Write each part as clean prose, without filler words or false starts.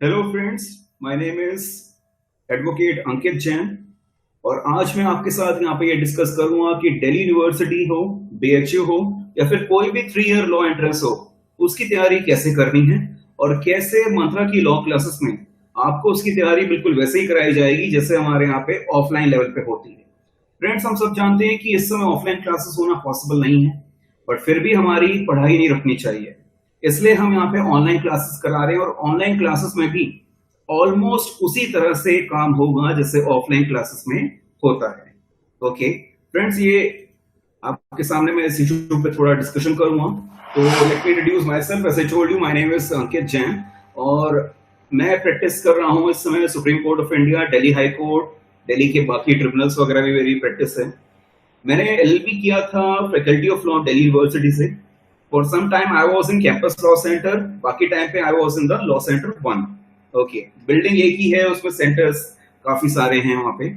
Hello friends, my name is advocate Ankit Jain. और आज मैं आपके साथ यहाँ पे ये डिस्कस करूंगा कि दिल्ली यूनिवर्सिटी हो, बीएचयू हो या फिर कोई भी 3 ईयर लॉ एंट्रेंस हो, उसकी तैयारी कैसे करनी है और कैसे मंत्रा की लॉ क्लासेस में आपको उसकी तैयारी बिल्कुल वैसे ही कराई जाएगी जैसे हमारे यहाँ पे ऑफलाइन लेवल पे होती है। फ्रेंड्स, हम सब जानते हैं कि इस समय ऑफलाइन क्लासेस होना पॉसिबल नहीं है, बट फिर भी हमारी पढ़ाई नहीं रुकनी चाहिए। इसलिए हम यहाँ पे ऑनलाइन क्लासेस करा रहे हैं और ऑनलाइन क्लासेस में भी ऑलमोस्ट उसी तरह से काम होगा जैसे ऑफलाइन क्लासेस में होता है। ओके फ्रेंड्स, ये आपके सामने मैं इस इशू पे थोड़ा डिस्कशन करूंगा। तो let me introduce myself. As I told you, my name is Ankit Jain और मैं प्रैक्टिस कर रहा हूँ इस समय Supreme Court of India, Delhi High Court, Delhi के बाकी ट्रिब्यूनल्स वगैरह में मेरी प्रैक्टिस है। मैंने एलएलबी किया था faculty of law Delhi university से। For some time I was in campus law center, बाकी टाइम पे I was in the law center 1। Okay, building एक ही है, उसमें सेंटर्स काफी सारे हैं वहां पे।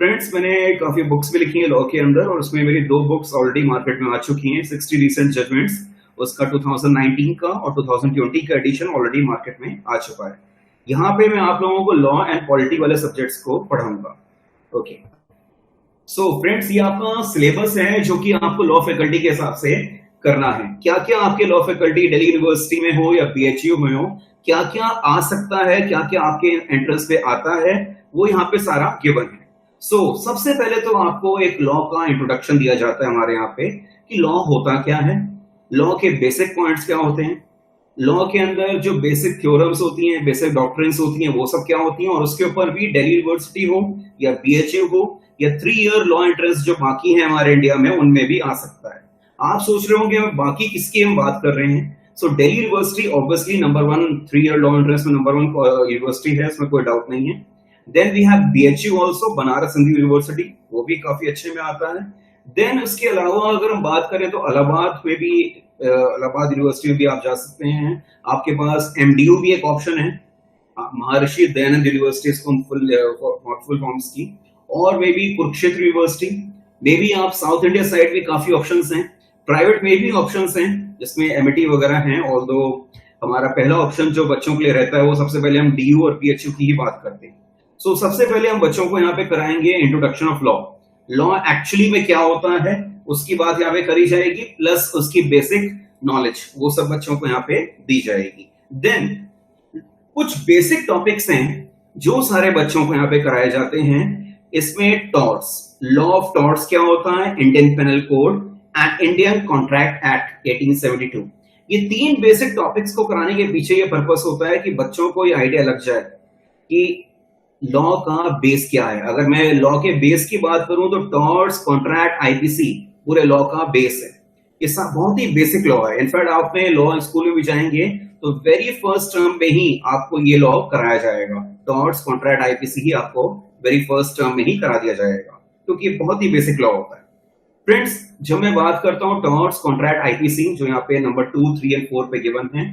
फ्रेंड्स, मैंने काफी बुक्स भी लिखी हैं लॉ के अंदर और उसमें मेरी 2 बुक्स ऑलरेडी मार्केट में आ चुकी हैं। 60 रिसेंट जजमेंट्स, उसका 2019 का और 2020 का एडिशन ऑलरेडी मार्केट में आ चुका है। यहाँ पे मैं आप लोगों को लॉ एंड पॉलिटी वाले सब्जेक्ट्स को पढ़ाऊंगा। ओके सो फ्रेंड्स, ये आपका सिलेबस है जो कि आपको लॉ फैकल्टी के हिसाब से करना है। क्या क्या आपके लॉ फैकल्टी दिल्ली यूनिवर्सिटी में हो या बीएचयू में हो, क्या क्या आ सकता है, क्या क्या आपके एंट्रेंस पे आता है, वो यहाँ पे सारा गिवन है। सबसे पहले तो आपको एक लॉ का इंट्रोडक्शन दिया जाता है हमारे यहाँ पे कि लॉ होता क्या है, लॉ के बेसिक पॉइंट्स क्या होते हैं, लॉ के अंदर जो बेसिक थ्योरम्स होती हैं, बेसिक डॉक्ट्रिन्स होती हैं, वो सब क्या होती हैं। और उसके ऊपर भी दिल्ली यूनिवर्सिटी हो या बीएचयू हो या 3 ईयर लॉ एंट्रेंस जो बाकी है हमारे इंडिया में, उनमें भी आ सकता है। आप सोच रहे होंगे बाकी किसकी हम बात कर रहे हैं। Delhi university obviously number 1, 3 year law entrance में नंबर 1 यूनिवर्सिटी है, इसमें कोई डाउट नहीं है। Then we have BHU also, Banaras Hindu university, वो भी काफी अच्छे में आता है। देन उसके अलावा अगर हम बात करें तो इलाहाबाद में भी, इलाहाबाद यूनिवर्सिटी में भी आप जा सकते हैं। आपके पास एमडीयू भी एक ऑप्शन है, महर्षि दयानंद यूनिवर्सिटी, इसको फुल फॉर्म्स की। और may be Kurukshetra university, may be आप साउथ इंडिया साइड में काफी ऑप्शंस हैं। प्राइवेट में भी ऑप्शंस हैं जिसमें एमईटी वगैरह हैं। ऑल्दो हमारा पहला ऑप्शन जो बच्चों के लिए रहता है वो सबसे पहले हम डीयू और पीएचयू की ही बात करते हैं। सबसे पहले हम बच्चों को यहाँ पे कराएंगे introduction of law. Law actually में क्या होता है उसकी बात यहाँ पे करी जाएगी, प्लस उसकी बेसिक नॉलेज वो सब बच्चों को यहाँ पे दी जाएगी। देन कुछ बेसिक टॉपिक्स हैं जो सारे बच्चों को यहाँ पे कराए जाते हैं। इसमें टॉर्ट्स, लॉ ऑफ टॉर्ट्स क्या होता है, Indian penal code and Indian contract act 1872। ये 3 बेसिक टॉपिक्स को कराने के पीछे ये पर्पस होता है कि बच्चों को ये आइडिया लग जाए कि लॉ का बेस क्या है। अगर मैं लॉ के बेस की बात करूं तो टॉर्ट्स, कॉन्ट्रैक्ट, आईपीसी पूरे लॉ का बेस है। ये सब बहुत ही बेसिक लॉ है। इनफैक्ट आपने लॉ स्कूल में भी जाएंगे तो वेरी फर्स्ट टर्म में ही आपको ये लॉ कराया जाएगा। टॉर्ट्स, कॉन्ट्रैक्ट, आईपीसी ही आपको वेरी फर्स्ट टर्म में ही करा दिया जाएगा क्योंकि ये बहुत ही बेसिक लॉ होता है। फ्रेंड्स, जब मैं बात करता हूं टॉर्ट्स, कॉन्ट्रैक्ट, आईपीसी, जो यहाँ पे नंबर 2, 3 और 4 पे गिवन है,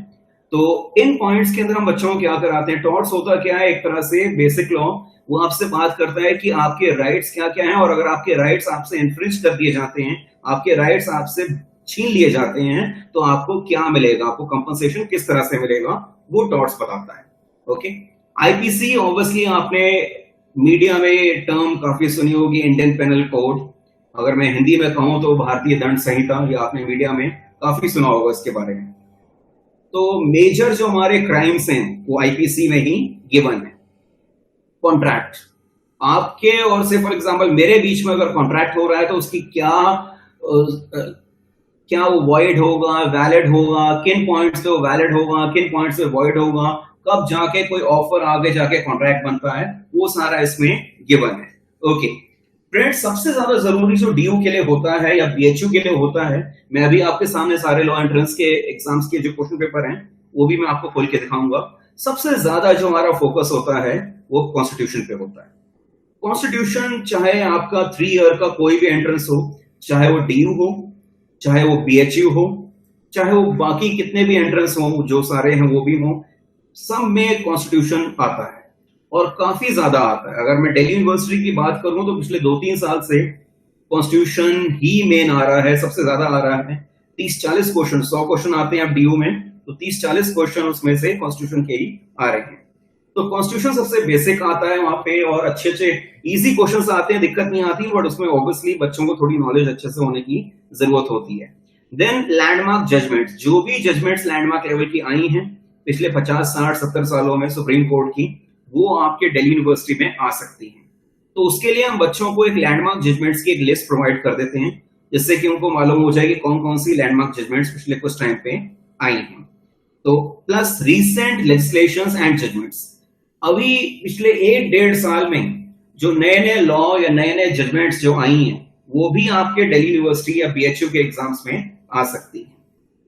तो इन पॉइंट्स के अंदर हम बच्चों को क्या कराते हैं। टॉर्ट्स होता क्या है, एक तरह से बेसिक लॉ, वो आपसे बात करता है कि आपके राइट्स क्या क्या हैं और अगर आपके राइट्स आपसे इन्फ्रिंज कर दिए जाते हैं, आपके राइट्स आपसे छीन लिए जाते हैं तो आपको क्या मिलेगा, आपको कंपनसेशन किस तरह से मिलेगा, वो टॉर्ट्स बताता है। ओके, आईपीसी ऑब्वियसली आपने मीडिया में टर्म काफी सुनी होगी, इंडियन पेनल कोड। अगर मैं हिंदी में कहूं तो भारतीय दंड संहिता, ये आपने मीडिया में काफी सुना होगा इसके बारे में। तो मेजर जो हमारे क्राइम्स हैं वो आईपीसी में ही गिवन है। कॉन्ट्रैक्ट, आपके और से फॉर एग्जांपल मेरे बीच में अगर कॉन्ट्रैक्ट हो रहा है तो उसकी क्या वो वॉइड होगा, वैलिड होगा, किन पॉइंट्स पे वो वैलिड होगा, किन पॉइंट्स पे वॉइड होगा, कब जाके कोई ऑफर आगे जाके कॉन्ट्रैक्ट बनता है, वो सारा इसमें गिवन है। ओके फ्रेंड्स, सबसे ज्यादा जरूरी जो डीयू के लिए होता है या बीएचयू के लिए होता है, मैं अभी आपके सामने सारे लॉ एंट्रेंस के एग्जाम्स के जो क्वेश्चन पेपर हैं वो भी मैं आपको खोल के दिखाऊंगा। सबसे ज्यादा जो हमारा फोकस होता है वो कॉन्स्टिट्यूशन पे होता है। कॉन्स्टिट्यूशन चाहे आपका 3 ईयर का कोई भी एंट्रेंस हो, चाहे वो डीयू हो, चाहे वो बीएचयू हो, चाहे वो बाकी कितने भी एंट्रेंस हो जो सारे हैं वो भी हो, सब में कॉन्स्टिट्यूशन आता है और काफी ज्यादा आता है। अगर मैं दिल्ली यूनिवर्सिटी की बात करूं तो पिछले 2-3 साल से कॉन्स्टिट्यूशन ही मेन आ रहा है, सबसे ज्यादा आ रहा है। 30-40 क्वेश्चन, 100 क्वेश्चन आते हैं अब डीयू में, तो 30-40 क्वेश्चन उसमें से कॉन्स्टिट्यूशन के ही आ रहे हैं। तो कॉन्स्टिट्यूशन सबसे बेसिक आता है वहां पे, और अच्छे अच्छे इजी क्वेश्चंस आते हैं, दिक्कत नहीं आती, बट उसमें ऑब्वियसली बच्चों को थोड़ी नॉलेज अच्छे से होने की जरूरत होती है। देन लैंडमार्क जजमेंट्स, जो भी जजमेंट्स लैंडमार्क लेवल की आई हैं पिछले 50 60 70 सालों में सुप्रीम कोर्ट की, वो आपके दिल्ली यूनिवर्सिटी में आ सकती हैं। तो उसके लिए हम बच्चों को एक लैंडमार्क जजमेंट्स की एक लिस्ट प्रोवाइड कर देते हैं, जिससे कि उनको मालूम हो जाए कि कौन कौन सी लैंडमार्क जजमेंट्स पिछले कुछ टाइम पे आई हैं। तो plus recent legislations and judgments, अभी पिछले 1 1.5 साल में जो नए नए लॉ या नए नए जजमेंट्स जो आई हैं, वो भी आपके दिल्ली यूनिवर्सिटी या बीएचयू के एग्जाम्स में आ सकती है।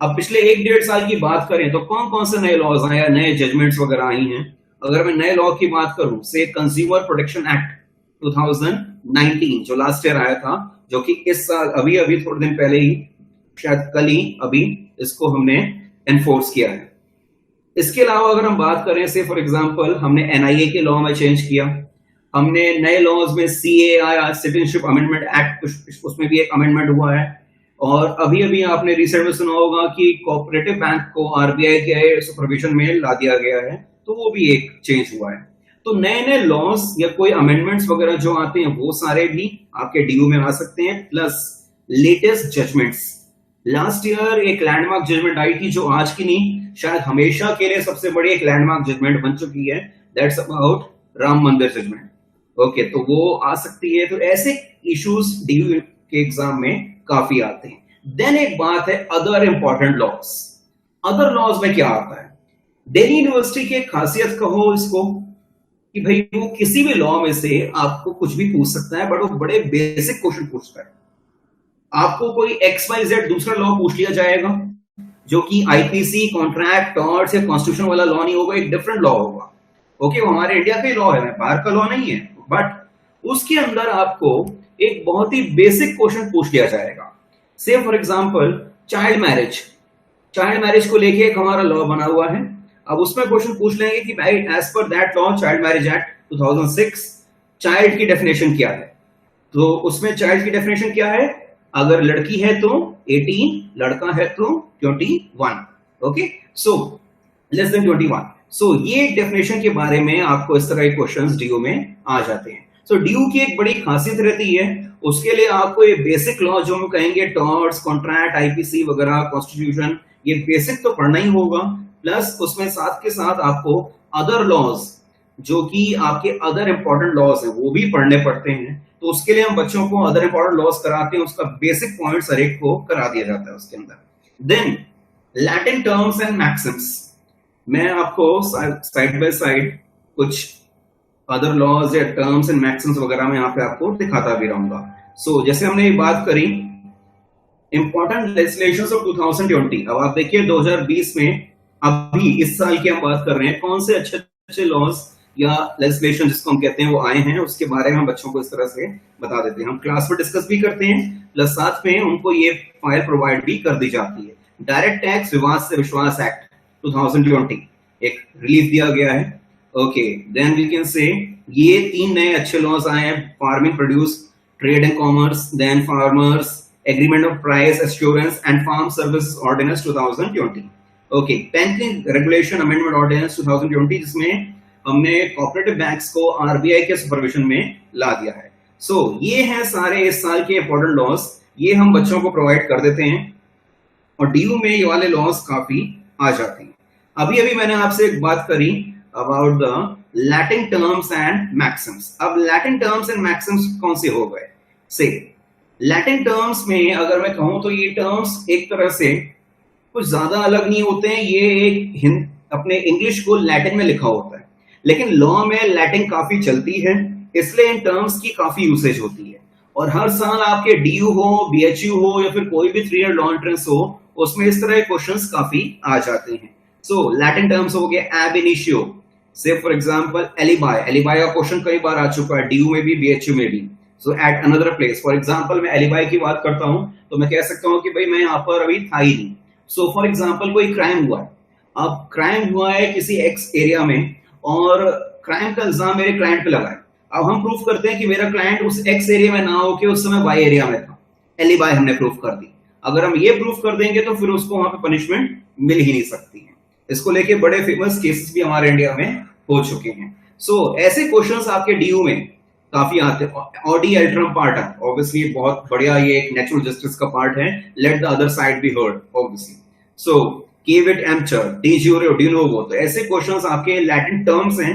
अब पिछले 1 1.5 साल की बात करें तो कौन कौन से नए लॉज आए या नए जजमेंट्स वगैरह आई हैं। अगर मैं नए लॉ की बात करूं, से कंज्यूमर प्रोटेक्शन एक्ट 2019 जो लास्ट ईयर आया था, जो कि इस साल अभी अभी थोड़े दिन पहले ही, शायद कल ही अभी इसको हमने एनफोर्स किया है। इसके अलावा अगर हम बात करें, से फॉर एग्जांपल हमने एनआईए के लॉ में चेंज किया, हमने नए लॉज में सीएआई सिटीजनशिप अमेंडमेंट एक्ट, उसमें भी एक अमेंडमेंट हुआ है। और अभी अभी आपने रिसेंट में सुना होगा कि कोऑपरेटिव बैंक को आरबीआई के सुपरविजन में ला दिया गया है, तो वो भी एक चेंज हुआ है। तो नए नए लॉज या कोई अमेंडमेंट्स वगैरह जो आते हैं वो सारे भी आपके डीयू में आ सकते हैं। Plus latest judgments, last year एक लैंडमार्क जजमेंट आई थी जो आज की नहीं, शायद हमेशा के लिए सबसे बड़ी एक लैंडमार्क जजमेंट बन चुकी है, दैट्स अबाउट राम मंदिर जजमेंट। ओके, तो वो आ सकती है। तो ऐसे इश्यूज डीयू के एग्जाम में काफी आते हैं। देन एक बात है other important laws. Other laws में क्या आता है, दिल्ली यूनिवर्सिटी की खासियत कहो इसको कि भाई वो किसी भी लॉ में से आपको कुछ भी पूछ सकता है, बट वो बड़े बेसिक क्वेश्चन पूछता है। आपको कोई XYZ दूसरा लॉ पूछ लिया जाएगा जो कि आईपीसी, कॉन्ट्रैक्ट, टॉर्ट्स या कॉन्स्टिट्यूशन वाला लॉ नहीं होगा, एक डिफरेंट लॉ होगा। ओके, वो हमारे इंडिया का ही लॉ है, बाहर का लॉ नहीं है, बट उसके अंदर आपको एक बहुत ही बेसिक क्वेश्चन पूछ लिया जाएगा। से for example child marriage, child marriage को लेके एक हमारा लॉ बना हुआ है। अब उसमें क्वेश्चन पूछ लेंगे कि भाई as per that law child marriage act 2006 child की डेफिनेशन क्या है। तो उसमें चाइल्ड की डेफिनेशन क्या है, अगर लड़की है तो 18, लड़का है तो 21। Okay, so less than 21। सो ये डेफिनेशन के बारे में आपको इस तरह के क्वेश्चंस डीयू में आ जाते हैं। सो डीयू की एक बड़ी खासियत रहती है, उसके लिए आपको ये बेसिक लॉ जो हम कहेंगे टॉर्ट्स, कॉन्ट्रैक्ट, आईपीसी वगैरह, कॉन्स्टिट्यूशन, ये बेसिक तो पढ़ना ही होगा। प्लस उसमें साथ के साथ आपको अदर लॉज जो कि आपके अदर इंपॉर्टेंट लॉज हैं वो भी पढ़ने पड़ते हैं। तो उसके लिए हम बच्चों को अदर इंपॉर्टेंट लॉज कराते हैं, उसका बेसिक पॉइंट्स हर एक को करा दिया जाता है उसके अंदर। Then Latin terms and maxims, मैं आपको साइड बाय साइड कुछ अदर लॉज या टर्म्स एंड मैक्सिम्स वगैरह में यहाँ पे आपको दिखाता भी रहूंगा। सो जैसे हमने ये बात करी इंपॉर्टेंट लेजिस्लेशंस ऑफ 2020, अब आप देखिए 2020 में अभी इस साल की हम बात कर रहे हैं, कौन से अच्छे अच्छे लॉज या लेजिस्लेशन जिसको हम कहते हैं वो आए हैं, उसके बारे में हम बच्चों को इस तरह से बता देते हैं। हम क्लास में डिस्कस भी करते हैं, प्लस साथ में उनको ये फाइल प्रोवाइड भी कर दी जाती है। डायरेक्ट टैक्स विवाद से विश्वास एक्ट 2020 एक रिलीफ दिया गया है। Okay, then we can say ये 3 नए अच्छे लॉज आए हैं, farming produce, trade and commerce, then farmers agreement of price assurance and farm service ordinance 2020। Okay, banking regulation amendment ordinance 2020, जिसमें हमने कोऑपरेटिव बैंक्स को आरबीआई के सुपरविजन में ला दिया है। सो ये हैं सारे इस साल के इंपॉर्टेंट लॉज, ये हम बच्चों को प्रोवाइड कर देते हैं और डीयू में ये वाले लॉज काफी आ जाते हैं। अभी अभी मैंने आपसे एक बात करी about the Latin terms and Maxim's. अब लैटिन टर्म्स एंड मैक्सिम्स कौन से हो गए, से लैटिन टर्म्स में अगर मैं कहूं तो ये टर्म्स एक तरह से कुछ ज्यादा अलग नहीं होते हैं, ये एक अपने इंग्लिश को लैटिन में लिखा होता है, लेकिन लॉ में लैटिन काफी चलती है, इसलिए इन टर्म्स की काफी यूसेज होती है। और हर साल आपके डीयू हो, बीएचयू हो या फिर कोई भी 3 ईयर लॉ एंट्रेंस हो, उसमें इस तरह के क्वेश्चंस काफी आ जाते हैं। सो लैटिन टर्म्स हो गए एब इनिशियो, से फॉर एग्जांपल एलिबाई, एलिबाई का क्वेश्चन कई बार आ चुका है डीयू में भी, बीएचयू में भी। So at another place, for example मैं एलिबाई की बात करता हूं तो मैं कह सकता हूं कि भाई मैं यहाँ पर अभी था ही नहीं। सो फॉर एग्जांपल कोई क्राइम हुआ है, अब क्राइम हुआ है किसी एक्स एरिया में और क्राइम का इल्जाम मेरे क्लाइंट पे लगा है। अब हम प्रूफ करते हैं कि मेरा क्लाइंट उस एक्स एरिया में ना होके उस समय वाई एरिया में था, एलिबाई हमने प्रूफ कर दी। अगर हम ये प्रूफ कर देंगे तो फिर उसको वहां पे पनिशमेंट मिल ही नहीं सकती है। इसको लेके बड़े फेमस केसेस भी हमारे इंडिया में हो चुके हैं। सो ऐसे क्वेश्चंस आपके डीयू में काफी आते हैं। ऑडी एल्ट्रम पार्ट है ऑब्वियसली बहुत बढ़िया, ये एक नेचुरल जस्टिस का पार्ट है, let the other side be heard obviously. So caveat emptor de jure de novo, तो ऐसे क्वेश्चंस आपके लैटिन टर्म्स हैं।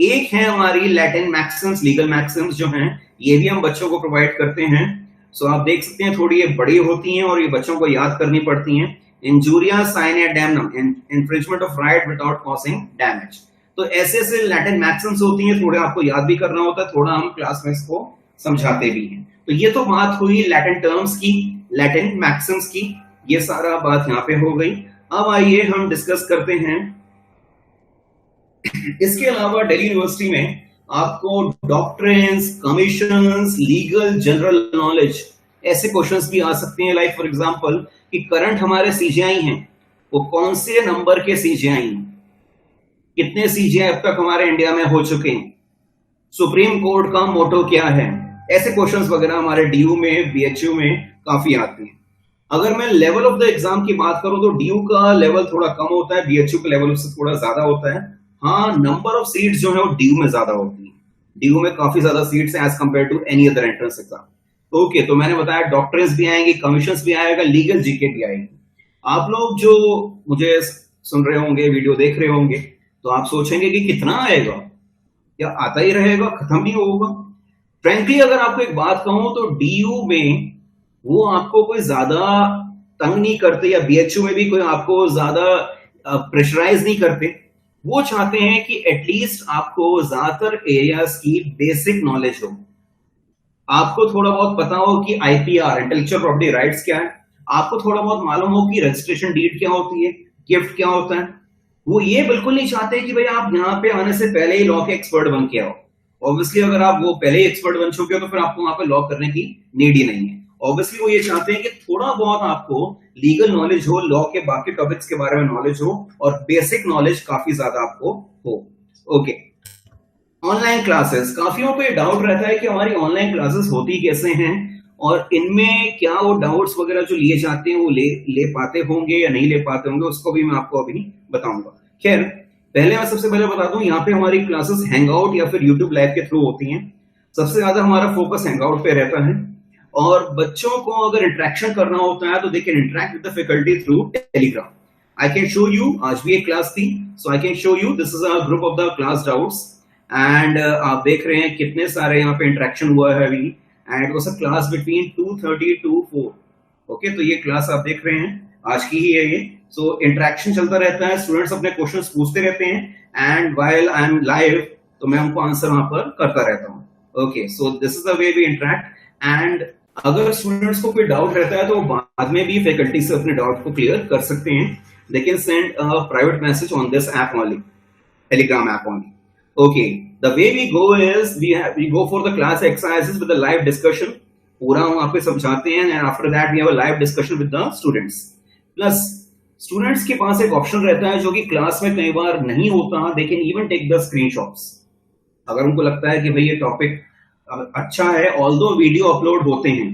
एक है हमारी लैटिन मैक्सिम्स, लीगल मैक्सिम्स जो हैं, ये भी हम बच्चों को प्रोवाइड करते हैं। सो आप देख सकते हैं थोड़ी ये बड़ी होती हैं और ये बच्चों को याद करनी पड़ती हैं। Injuria sine damnum, infringement of right without causing damage. तो ऐसे ऐसे लैटिन मैक्सिम्स होती हैं, थोड़े आपको याद भी करना होता है, थोड़ा हम क्लास में इसको समझाते भी हैं। तो ये तो बात हुई लैटिन टर्म्स की, लैटिन मैक्सिम्स की, ये सारा बात यहाँ पे हो गई। अब आइए हम डिस्कस करते हैं, इसके अलावा दिल्ली यूनिवर्सिटी में आपको doctrines, commissions, legal general knowledge ऐसे क्वेश्चंस भी आ सकते हैं। लाइक फॉर एग्जांपल कि करंट हमारे सीजीआई हैं, वो कौन से नंबर के सीजीआई हैं, कितने सीजीआई अब तक हमारे इंडिया में हो चुके हैं, सुप्रीम कोर्ट का मोटो क्या है, ऐसे क्वेश्चंस वगैरह हमारे डीयू में, बीएचयू में काफी आते हैं। अगर मैं लेवल ऑफ द एग्जाम की बात करूं तो डीयू का लेवल थोड़ा कम होता है, बीएचयू का लेवल उससे थोड़ा ज्यादा होता है। हाँ, नंबर ऑफ सीट्स जो है वो डीयू में ज्यादा होती है, डीयू में काफी ज्यादा सीट्स हैं as compare to any other entrance exam. Okay, तो मैंने बताया डॉक्टरेंस भी आएंगे, कमीशंस भी आएगा, लीगल जीके भी आएगी। आप लोग जो मुझे सुन रहे होंगे, वीडियो देख रहे होंगे, तो आप सोचेंगे कि कितना आएगा, या आता ही रहेगा, खत्म नहीं होगा। फ्रेंकली अगर आपको एक बात कहूं तो डीयू में वो आपको कोई ज्यादा तंग नहीं करते, या बीएचयू में भी कोई आपको ज्यादा प्रेशराइज नहीं करते। वो चाहते हैं कि एटलीस्ट आपको ज्यादातर एरियाज की बेसिक नॉलेज हो, आपको थोड़ा बहुत पता हो कि आईपीआर, इंटेलेक्चुअल प्रॉपर्टी राइट्स क्या है, आपको थोड़ा बहुत मालूम हो कि रजिस्ट्रेशन डीड क्या होती है, गिफ्ट क्या होता है। वो ये बिल्कुल नहीं चाहते कि भाई आप यहाँ पे आने से पहले ही लॉ के एक्सपर्ट बन के आओ। ऑब्वियसली अगर आप वो पहले ही एक्सपर्ट बन चुके हो तो फिर आपको वहां पे लॉ करने की नीड ही नहीं है। ऑब्वियसली वो ये चाहते हैं कि थोड़ा बहुत आपको लीगल नॉलेज हो, लॉ के बाकी टॉपिक्स के बारे में नॉलेज हो, और बेसिक नॉलेज काफी ज्यादा आपको हो। ओके, ऑनलाइन क्लासेस, काफियों को ये डाउट रहता है कि हमारी ऑनलाइन क्लासेस होती कैसे हैं, और इनमें क्या वो डाउट्स वगैरह जो लिए जाते हैं वो ले पाते होंगे या नहीं ले पाते होंगे, उसको भी मैं आपको अभी बताऊंगा। खैर, पहले मैं सबसे पहले बता दूं, यहाँ पे हमारी क्लासेस हैंगआउट या फिर यूट्यूब लाइव के थ्रू होती हैं। सबसे ज्यादा हमारा फोकस हैंगआउट पे रहता है, और बच्चों को अगर इंटरेक्शन करना होता है तो they can interact with the faculty through Telegram. I can show you, आज भी एक क्लास थी, so I can show you, this is a group of the class doubts, and आप देख रहे हैं कितने सारे यहाँ पे इंटरेक्शन हुआ है अभी, and it was a class between 2:30 to 4। Okay, तो ये क्लास आप देख रहे हैं, आज की ही है ये। सो इंटरेक्शन चलता रहता है, स्टूडेंट्स अपने क्वेश्चंस पूछते रहते हैं, and while I am live तो मैं उनको आंसर वहां पर करता रहता हूँ। Okay, so this is the way we interact, and अगर स्टूडेंट्स को कोई डाउट रहता है तो बाद में भी फैकल्टी से अपने डाउट को क्लियर कर सकते हैं। They can send a private message on this app only, Telegram app only. Okay, the way we go is we go for the class exercises with the live discussion, पूरा वहां पे समझाते हैं, and after that we have a live discussion with the students. Plus students के पास एक option रहता है जो कि क्लास में कई बार नहीं होता, they can even take the screenshots। अगर उनको लगता है कि भाई ये टॉपिक अच्छा है, although वीडियो अपलोड होते हैं,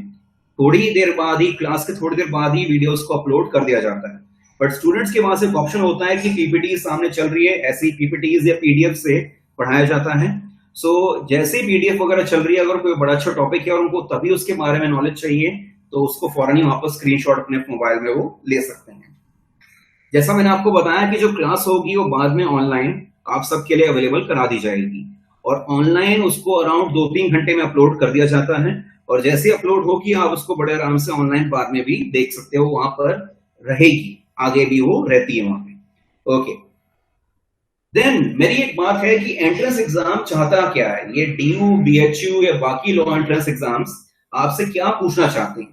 थोड़ी देर बाद ही, क्लास के थोड़ी देर बाद ही वीडियोस को अपलोड कर दिया जाता है, बट स्टूडेंट्स के पास एक ऑप्शन होता है कि पीपीटी सामने चल रही है, ऐसी पीपीटीज या पीडीएफ से पढ़ाया जाता है। सो जैसे पीडीएफ वगैरह चल रही है, अगर कोई बड़ा अच्छा टॉपिक है और उनको तभी उसके बारे में नॉलेज चाहिए, तो उसको फौरन ही वापस स्क्रीनशॉट अपने मोबाइल में वो ले सकते हैं। जैसा मैंने आपको बताया कि जो क्लास होगी वो बाद में ऑनलाइन आप सबके लिए अवेलेबल करा दी जाएगी, और ऑनलाइन उसको अराउंड 2-3 घंटे में अपलोड कर दिया जाता है, और जैसे अपलोड होगी आप उसको बड़े आराम से ऑनलाइन बाद में भी देख सकते हो, वहां पर रहेगी, आगे भी वो रहती है वहां पे। ओके, देन मेरी एक बात है कि एंट्रेंस एग्जाम चाहता क्या है, ये डीयू, बीएचयू या बाकी लॉ एंट्रेंस एग्जाम्स आपसे क्या पूछना चाहते हैं।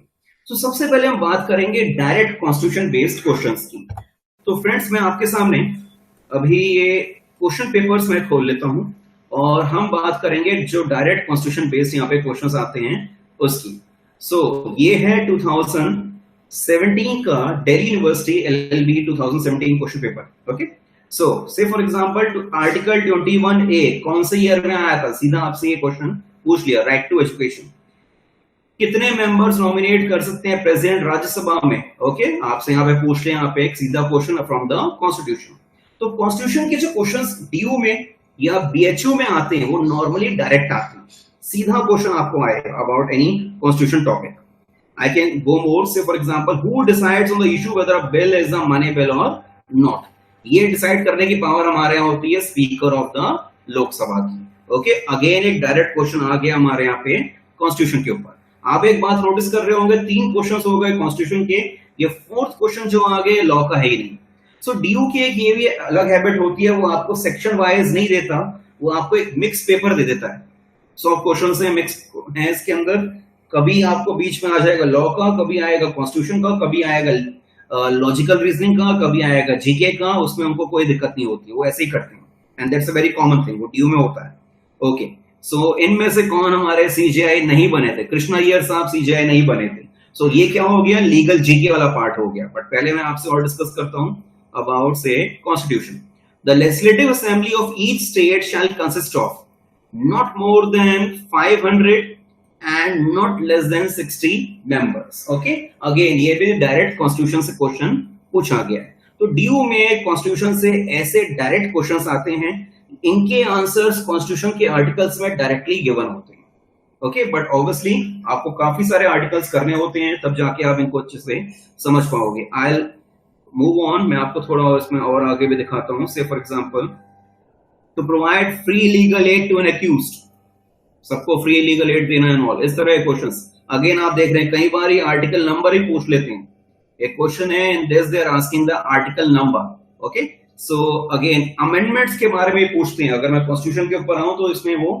तो सबसे पहले हम बात करेंगे डायरेक्ट कॉन्स्टिट्यूशन बेस्ड क्वेश्चंस की। तो फ्रेंड्स, मैं आपके सामने अभी ये क्वेश्चन पेपर्स में खोल लेता हूं, और हम बात करेंगे जो डायरेक्ट कॉन्स्टिट्यूशन बेस्ड यहाँ पे क्वेश्चंस आते हैं उसकी। सो ये है 2017 का Delhi University LLB 2017 question paper. Okay, so say for example article 21A कौन से ईयर में आया था, सीधा आपसे ये क्वेश्चन पूछ लिया, राइट टू एजुकेशन। कितने मेंबर्स नॉमिनेट कर सकते हैं प्रेसिडेंट राज्यसभा में। ओके, आपसे यहाँ पे पूछ ले, यहाँ पे एक सीधा क्वेश्चन फ्रॉम द कॉन्स्टिट्यूशन। तो कॉन्स्टिट्यूशन के जो क्वेश्चंस डीयू में या बीएचयू में आते हैं वो नॉर्मली डायरेक्ट आते हैं, सीधा क्वेश्चन आपको आएगा about any constitution topic. I can go more. Say for example, who decides on the issue whether a bill is a money bill or not? ये डिसाइड करने की पावर हमारे यहाँ होती है स्पीकर ऑफ द लोकसभा की. ओके, अगेन एक direct question आ गया हमारे यहाँ पे कॉन्स्टिट्यूशन के ऊपर. आप एक बात नोटिस कर रहे होंगे, 3 क्वेश्चन हो गए कॉन्स्टिट्यूशन के, ये 4th क्वेश्चन जो आ गए लॉ का है ही नहीं. सो डीयू की एक ये भी अलग हैबिट होती है, वो आपको सेक्शन वाइज नहीं देता, वो आपको एक मिक्स पेपर दे देता है. 100 क्वेश्चन से मिक्स है इसके अंदर. कभी आपको बीच में आ जाएगा लॉ का, कभी आएगा कॉन्स्टिट्यूशन का, कभी आएगा लॉजिकल रीजनिंग का, कभी आएगा जीके का. उसमें उनको कोई दिक्कत नहीं होती, वो ऐसे ही करते हैं, and that's a very common thing, वो डीयू में होता है. ओके, सो इनमें से कौन हमारे सीजेआई नहीं बने थे? कृष्णा अय्यर साहब सीजेआई नहीं बने थे. सो ये क्या हो गया, लीगल जीके वाला पार्ट हो गया. बट पहले मैं आपसे और डिस्कस करता हूं अबाउट से constitution. The legislative assembly of each state shall consist of not more than 500 and not less than 60 members. Okay, again ये भी डायरेक्ट कॉन्स्टिट्यूशन से क्वेश्चन पूछा गया है. तो डीयू में कॉन्स्टिट्यूशन से ऐसे डायरेक्ट क्वेश्चंस आते हैं, इनके आंसर्स कॉन्स्टिट्यूशन के आर्टिकल्स में डायरेक्टली गिवन होते हैं. ओके, बट ऑब्वियसली आपको काफी सारे आर्टिकल्स करने होते हैं, तब जाके आप इनको अच्छे से समझ पाओगे. आई विल मूव ऑन, मैं आपको थोड़ा इसमें और आगे भी दिखाता हूं. से for example, to provide free legal aid to an accused, सबको फ्री लीगल एड देना है ऑल, इस तरह के क्वेश्चंस. अगेन आप देख रहे हैं कई बार ये आर्टिकल नंबर ही पूछ लेते हैं. एक क्वेश्चन है in this they are asking the article number. Okay, so again amendments के बारे में पूछते हैं. अगर मैं कॉन्स्टिट्यूशन के ऊपर आऊं तो इसमें वो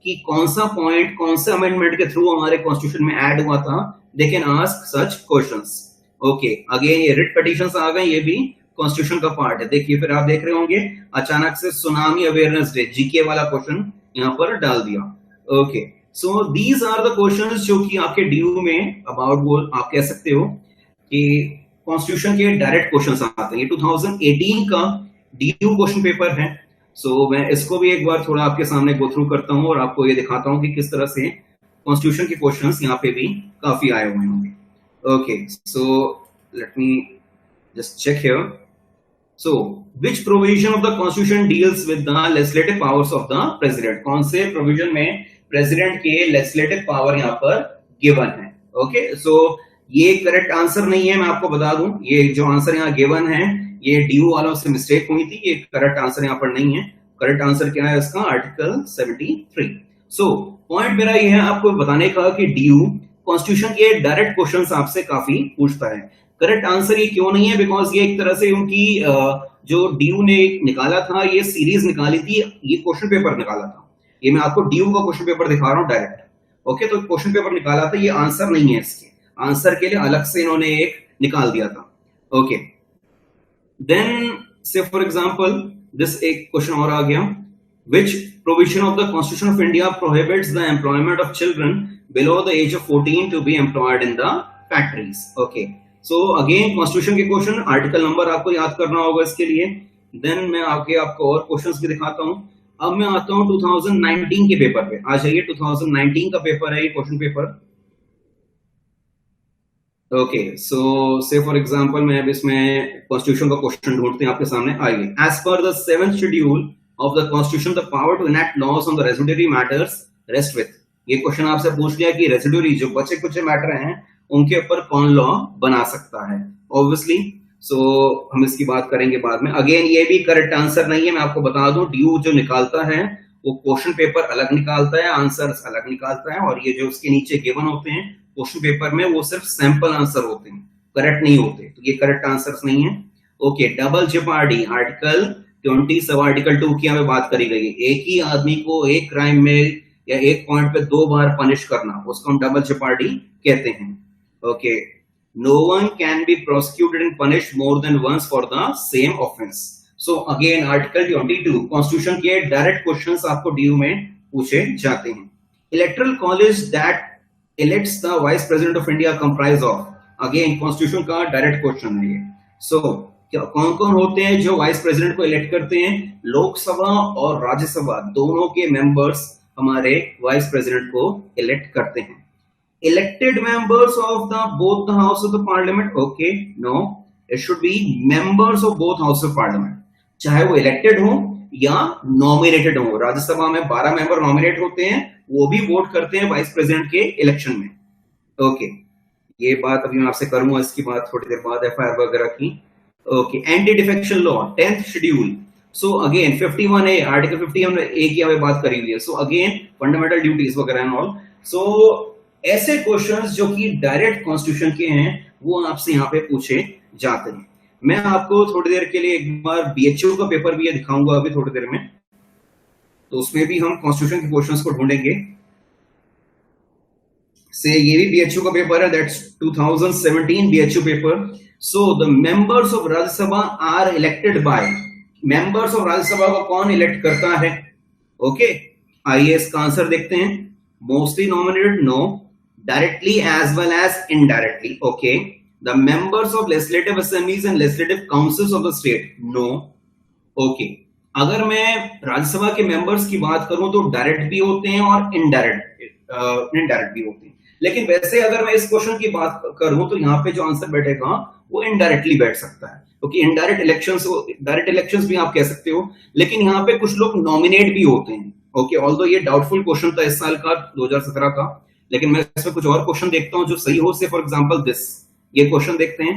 कि कौन सा पॉइंट कौन से अमेंडमेंट के थ्रू हमारे कॉन्स्टिट्यूशन में ऐड हुआ था, दे can ask such questions. Okay, again ये रिट पिटीशंस आ गए, ये भी कॉन्स्टिट्यूशन का पार्ट है. देखिए फिर आप देख रहे होंगे अचानक से सुनामी अवेयरनेस डे, जीके वाला क्वेश्चन यहाँ पर डाल दिया. Okay, so these are the questions जो कि आपके डीयू में अबाउट वो आप कह सकते हो कि कॉन्स्टिट्यूशन के डायरेक्ट क्वेश्चंस आते हैं. ये 2018 का डीयू क्वेश्चन पेपर है. सो मैं इसको भी एक बार थोड़ा आपके सामने गो थ्रू करता हूं और आपको ये दिखाता हूं कि किस तरह से कॉन्स्टिट्यूशन के क्वेश्चंस यहाँ पे भी काफी आए हुए होंगे. Okay, so let me just check here. So, which provision of the Constitution deals with the legislative powers of the President? कौन से provision में President के legislative power यहाँ पर given है? Okay, so ये correct answer नहीं है, मैं आपको बता दूं. ये जो answer यहाँ given है, ये DU वालों से mistake हुई थी, ये correct answer यहाँ पर नहीं है. Correct answer क्या है इसका? Article 73. So, point मेरा ये है आपको बताने का कि DU Constitution के direct questions आपसे काफी पूछता है. करेक्ट आंसर ये क्यों नहीं है? बिकॉज ये एक तरह से उनकी जो डीयू ने निकाला था, ये सीरीज निकाली थी, ये क्वेश्चन पेपर निकाला था. ये मैं आपको डीयू का क्वेश्चन पेपर दिखा रहा हूं डायरेक्ट. ओके, तो क्वेश्चन पेपर निकाला था, ये आंसर नहीं है. इसके आंसर के लिए अलग से इन्होंने एक निकाल दिया था. Okay, then say for example this एक क्वेश्चन और आ गया. Which provision of the constitution of India prohibits the employment of children below the age of 14 to be employed in the factories. Okay, so again constitution के question, article number आपको याद करना होगा इसके लिए. देन मैं आगे आपको और क्वेश्चंस भी दिखाता हूं. अब मैं आता हूं 2019 के पेपर पे. आ जाइए, 2019 का पेपर है ये question paper. Okay, so say for example मैं अब इसमें कॉन्स्टिट्यूशन का क्वेश्चन ढूंढते हैं आपके सामने. आइए. As per the 7th schedule of the constitution the power to enact laws on the residuary matters rest with. ये क्वेश्चन आपसे पूछ लिया कि रेसिड्यूरी जो बचे कुछ मैटर हैं उनके ऊपर कौन लॉ बना सकता है. ऑब्वियसली सो हम इसकी बात करेंगे बाद में. अगेन ये भी करेक्ट आंसर नहीं है, मैं आपको बता दूं. डीयू जो निकालता है वो क्वेश्चन पेपर अलग निकालता है, आंसर्स अलग निकालता है, और ये जो उसके नीचे गिवन होते हैं क्वेश्चन पेपर में वो सिर्फ सैंपल आंसर होते हैं, करेक्ट नहीं होते. तो ये करेक्ट आंसर्स नहीं है. Okay, double जेपार्डी article 20 sub article 2 की हमें बात करी गई. एक ही आदमी को एक क्राइम में या एक पॉइंट पे 2 बार पनिश करना, उसको हम डबल जेपार्डी कहते हैं. Okay, no one can be prosecuted and punished more than once for the same offense. So again, Article 22, Constitution के direct questions आपको DU में पूछे जाते हैं. Electoral college that elects the Vice President of India comprise of. Again, Constitution का direct question है ये. So कौन कौन होते हैं जो वाइस प्रेसिडेंट को इलेक्ट करते हैं? लोकसभा और राज्यसभा दोनों के मेंबर्स हमारे वाइस प्रेसिडेंट को इलेक्ट करते हैं. Elected members of both the house of the parliament. Okay, no, it should be members of both house of parliament. चाहे वो elected हो या नॉमिनेटेड हो। राज्यसभा में 12 मेंबर नॉमिनेट होते हैं, वो भी वोट करते हैं वाइस प्रेसिडेंट के इलेक्शन में। ओके, ये बात अभी मैं आपसे करूंगा, इसकी बात थोड़ी देर बाद एफआईआर वगैरह की। Okay, anti defection law 10th schedule. So again 51A, article 51A की हमें बात करी हुई है। सो अगेन फंडामेंटल ड्यूटीज वगैरह एंड ऑल। सो ऐसे क्वेश्चंस जो कि डायरेक्ट कॉन्स्टिट्यूशन के हैं वो आपसे यहाँ पे पूछे जाते हैं। मैं आपको थोड़ी देर के लिए एक बार बीएचयू का पेपर भी दिखाऊंगा अभी थोड़ी देर में, तो उसमें भी हम कॉन्स्टिट्यूशन के क्वेश्चंस को ढूंढेंगे। से ये भी बीएचयू का पेपर है, that's 2017 BHU paper. So the members of Rajya Sabha are elected by, members of Rajya Sabha को कौन इलेक्ट करता है? ओके, आइए इसका आंसर देखते हैं। Mostly nominated, no. Directly as well as indirectly, okay. The members of legislative assemblies and legislative councils of the state, no. Okay, अगर मैं राज्यसभा के मेंबर्स की बात करूं तो डायरेक्ट भी होते हैं और इनडायरेक्ट भी होते हैं। लेकिन वैसे अगर मैं इस क्वेश्चन की बात करूं तो यहाँ पे जो आंसर बैठेगा वो इनडायरेक्टली बैठ सकता है, क्योंकि इनडायरेक्ट इलेक्शंस भी आप कह सकते हो। लेकिन यहाँ पे कुछ लोग नॉमिनेट भी होते हैं। ओके, ऑल्दो ये डाउटफुल क्वेश्चन था इस साल का 2017 का, लेकिन मैं इसमें कुछ और क्वेश्चन देखता हूं जो सही हो। से फॉर एग्जांपल दिस, ये क्वेश्चन देखते हैं।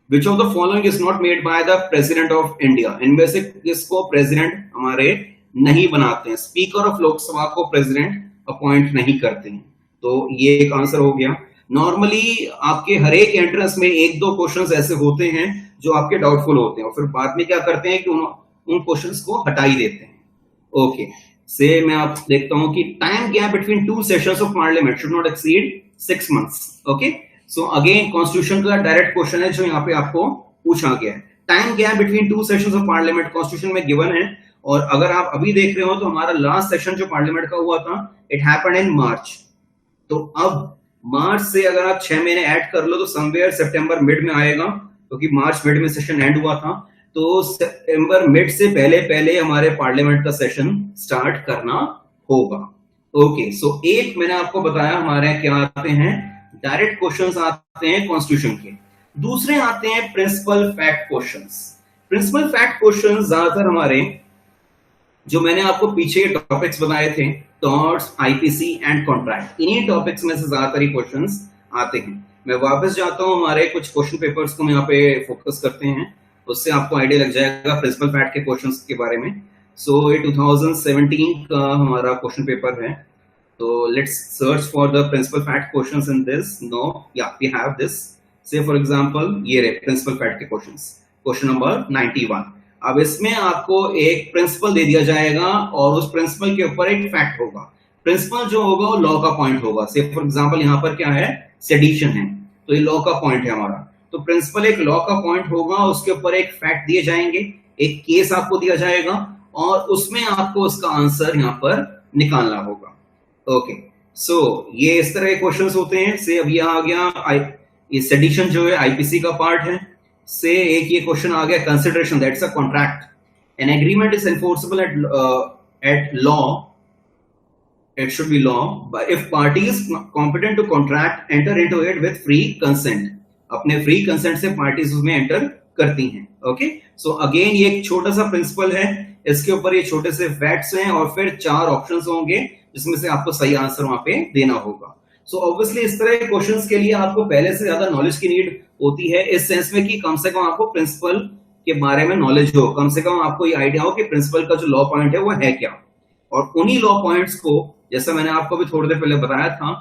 विच of the following is not made by the president of India? इनमें से किसको प्रेसिडेंट हमारे नहीं बनाते हैं? स्पीकर ऑफ लोकसभा को प्रेसिडेंट अपॉइंट नहीं करते हैं। तो ये एक आंसर हो गया। नॉर्मली आपके हर एक एंट्रेंस में एक दो क्वेश्चंस ऐसे होते हैं जो आपके डाउटफुल होते हैं और फिर बाद में क्या करते हैं कि उन क्वेश्चंस को हटा ही देते हैं। ओके, से मैं आप देखता हूं कि time gap between 2 sessions of parliament should not exceed 6 months। Okay, so again constitution का डायरेक्ट क्वेश्चन है जो यहाँ पे आपको पूछा गया है। Time gap between 2 sessions of parliament constitution में गिवन है, और अगर आप अभी देख रहे हो तो हमारा लास्ट सेशन जो पार्लियामेंट का हुआ था, इट हैपेंड इन मार्च। तो अब मार्च से अगर आप 6 महीने ऐड कर लो तो समवेयर सितंबर मिड में आएगा, क्योंकि मार्च मिड में सेशन एंड हुआ था। तो सितंबर मिड से पहले हमारे पार्लियामेंट का सेशन स्टार्ट करना होगा। ओके, सो एक मैंने आपको बताया हमारे क्या आते हैं, डायरेक्ट क्वेश्चंस आते हैं कॉन्स्टिट्यूशन के। दूसरे आते हैं principal fact questions. Principal fact questions ज्यादातर हमारे, जो मैंने आपको पीछे टॉपिक्स बताए थे, टॉर्ट्स, आईपीसी एंड कॉन्ट्रैक्ट, इन्हीं टॉपिक्स में से ज्यादातर ही क्वेश्चंस आते हैं। मैं वापस जाता हूं, हमारे कुछ क्वेश्चन पेपर्स को हम यहाँ पे फोकस करते हैं, उससे आपको आइडिया लग जाएगा प्रिंसिपल फैक्ट के क्वेश्चंस के बारे में। सो ये 2017 का हमारा क्वेश्चन पेपर है। तो let's search for the principal fact questions in this. No, yeah we have this. Say for example ये रहे प्रिंसिपल फैक्ट के क्वेश्चंस, क्वेश्चन नंबर 91। अब इसमें आपको एक प्रिंसिपल दे दिया जाएगा और उस प्रिंसिपल के ऊपर एक फैक्ट होगा। प्रिंसिपल जो होगा वो लॉ का पॉइंट होगा। से फॉर एग्जांपल यहाँ पर क्या है, सेडिशन है, तो ये लॉ का पॉइंट है हमारा। तो प्रिंसिपल एक लॉ का पॉइंट होगा, उसके ऊपर एक फैक्ट दिए जाएंगे, एक केस आपको दिया जाएगा और उसमें आपको उसका आंसर यहाँ पर निकालना होगा। ओके, सो ये इस तरह के क्वेश्चंस होते हैं। से अब यह आ गया ये सेडिशन जो है आईपीसी का पार्ट है। से एक ये क्वेश्चन आ गया, consideration, that's a contract. An agreement is enforceable at law, it should be law, but if parties competent to contract enter into it with free consent, अपने free consent से parties उसमें enter करती हैं। Okay, so again ये एक छोटा सा principal है, इसके ऊपर ये छोटे से फैक्ट्स हैं और फिर 4 ऑप्शंस होंगे जिसमें से आपको सही आंसर वहां पे देना होगा। सो ऑब्वियसली इस तरह के क्वेश्चंस के लिए आपको पहले से ज्यादा नॉलेज की नीड होती है, इस सेंस में कि कम से कम आपको प्रिंसिपल के बारे में नॉलेज हो, कम से कम आपको ये आइडिया हो कि प्रिंसिपल का जो लॉ पॉइंट है वो है क्या। और उन्हीं लॉ पॉइंट्स को, जैसा मैंने आपको भी थोड़ी देर पहले बताया था,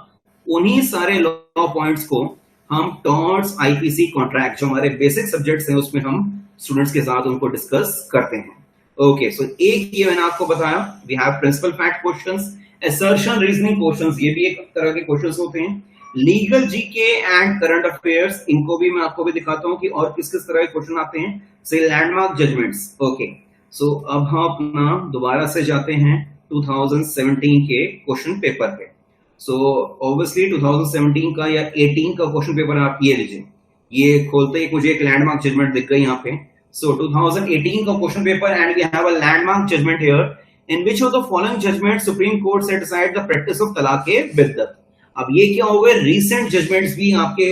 उन्हीं सारे लॉ पॉइंट्स को हम टॉर्ट्स, आईपीसी, कॉन्ट्रैक्ट, जो हमारे बेसिक सब्जेक्ट्स हैं उसमें हम स्टूडेंट्स के साथ उनको डिस्कस करते हैं। ओके, सो एक ये मैंने आपको बताया, we have principal fact questions, assertion reasoning questions, ये भी एक तरह के क्वेश्चंस होते हैं। Legal GK and current affairs, इनको भी मैं आपको भी दिखाता हूं कि और किस किस तरह के क्वेश्चन आते हैं। से लैंडमार्क जजमेंट्स। ओके, सो अब हम अपना दोबारा से जाते हैं 2017 के क्वेश्चन पेपर पे। सो ऑब्वियसली 2017 का या 18 का क्वेश्चन पेपर आप ये लीजिए, ये खोलते ही मुझे एक लैंडमार्क जजमेंट दिख गई यहाँ पे। सो 2018 का question paper and we have a landmark judgment here, in which of the following judgment supreme court set aside the practice of talaq e बिद्दत। अब ये क्या हो गए, रीसेंट जजमेंट्स भी आपके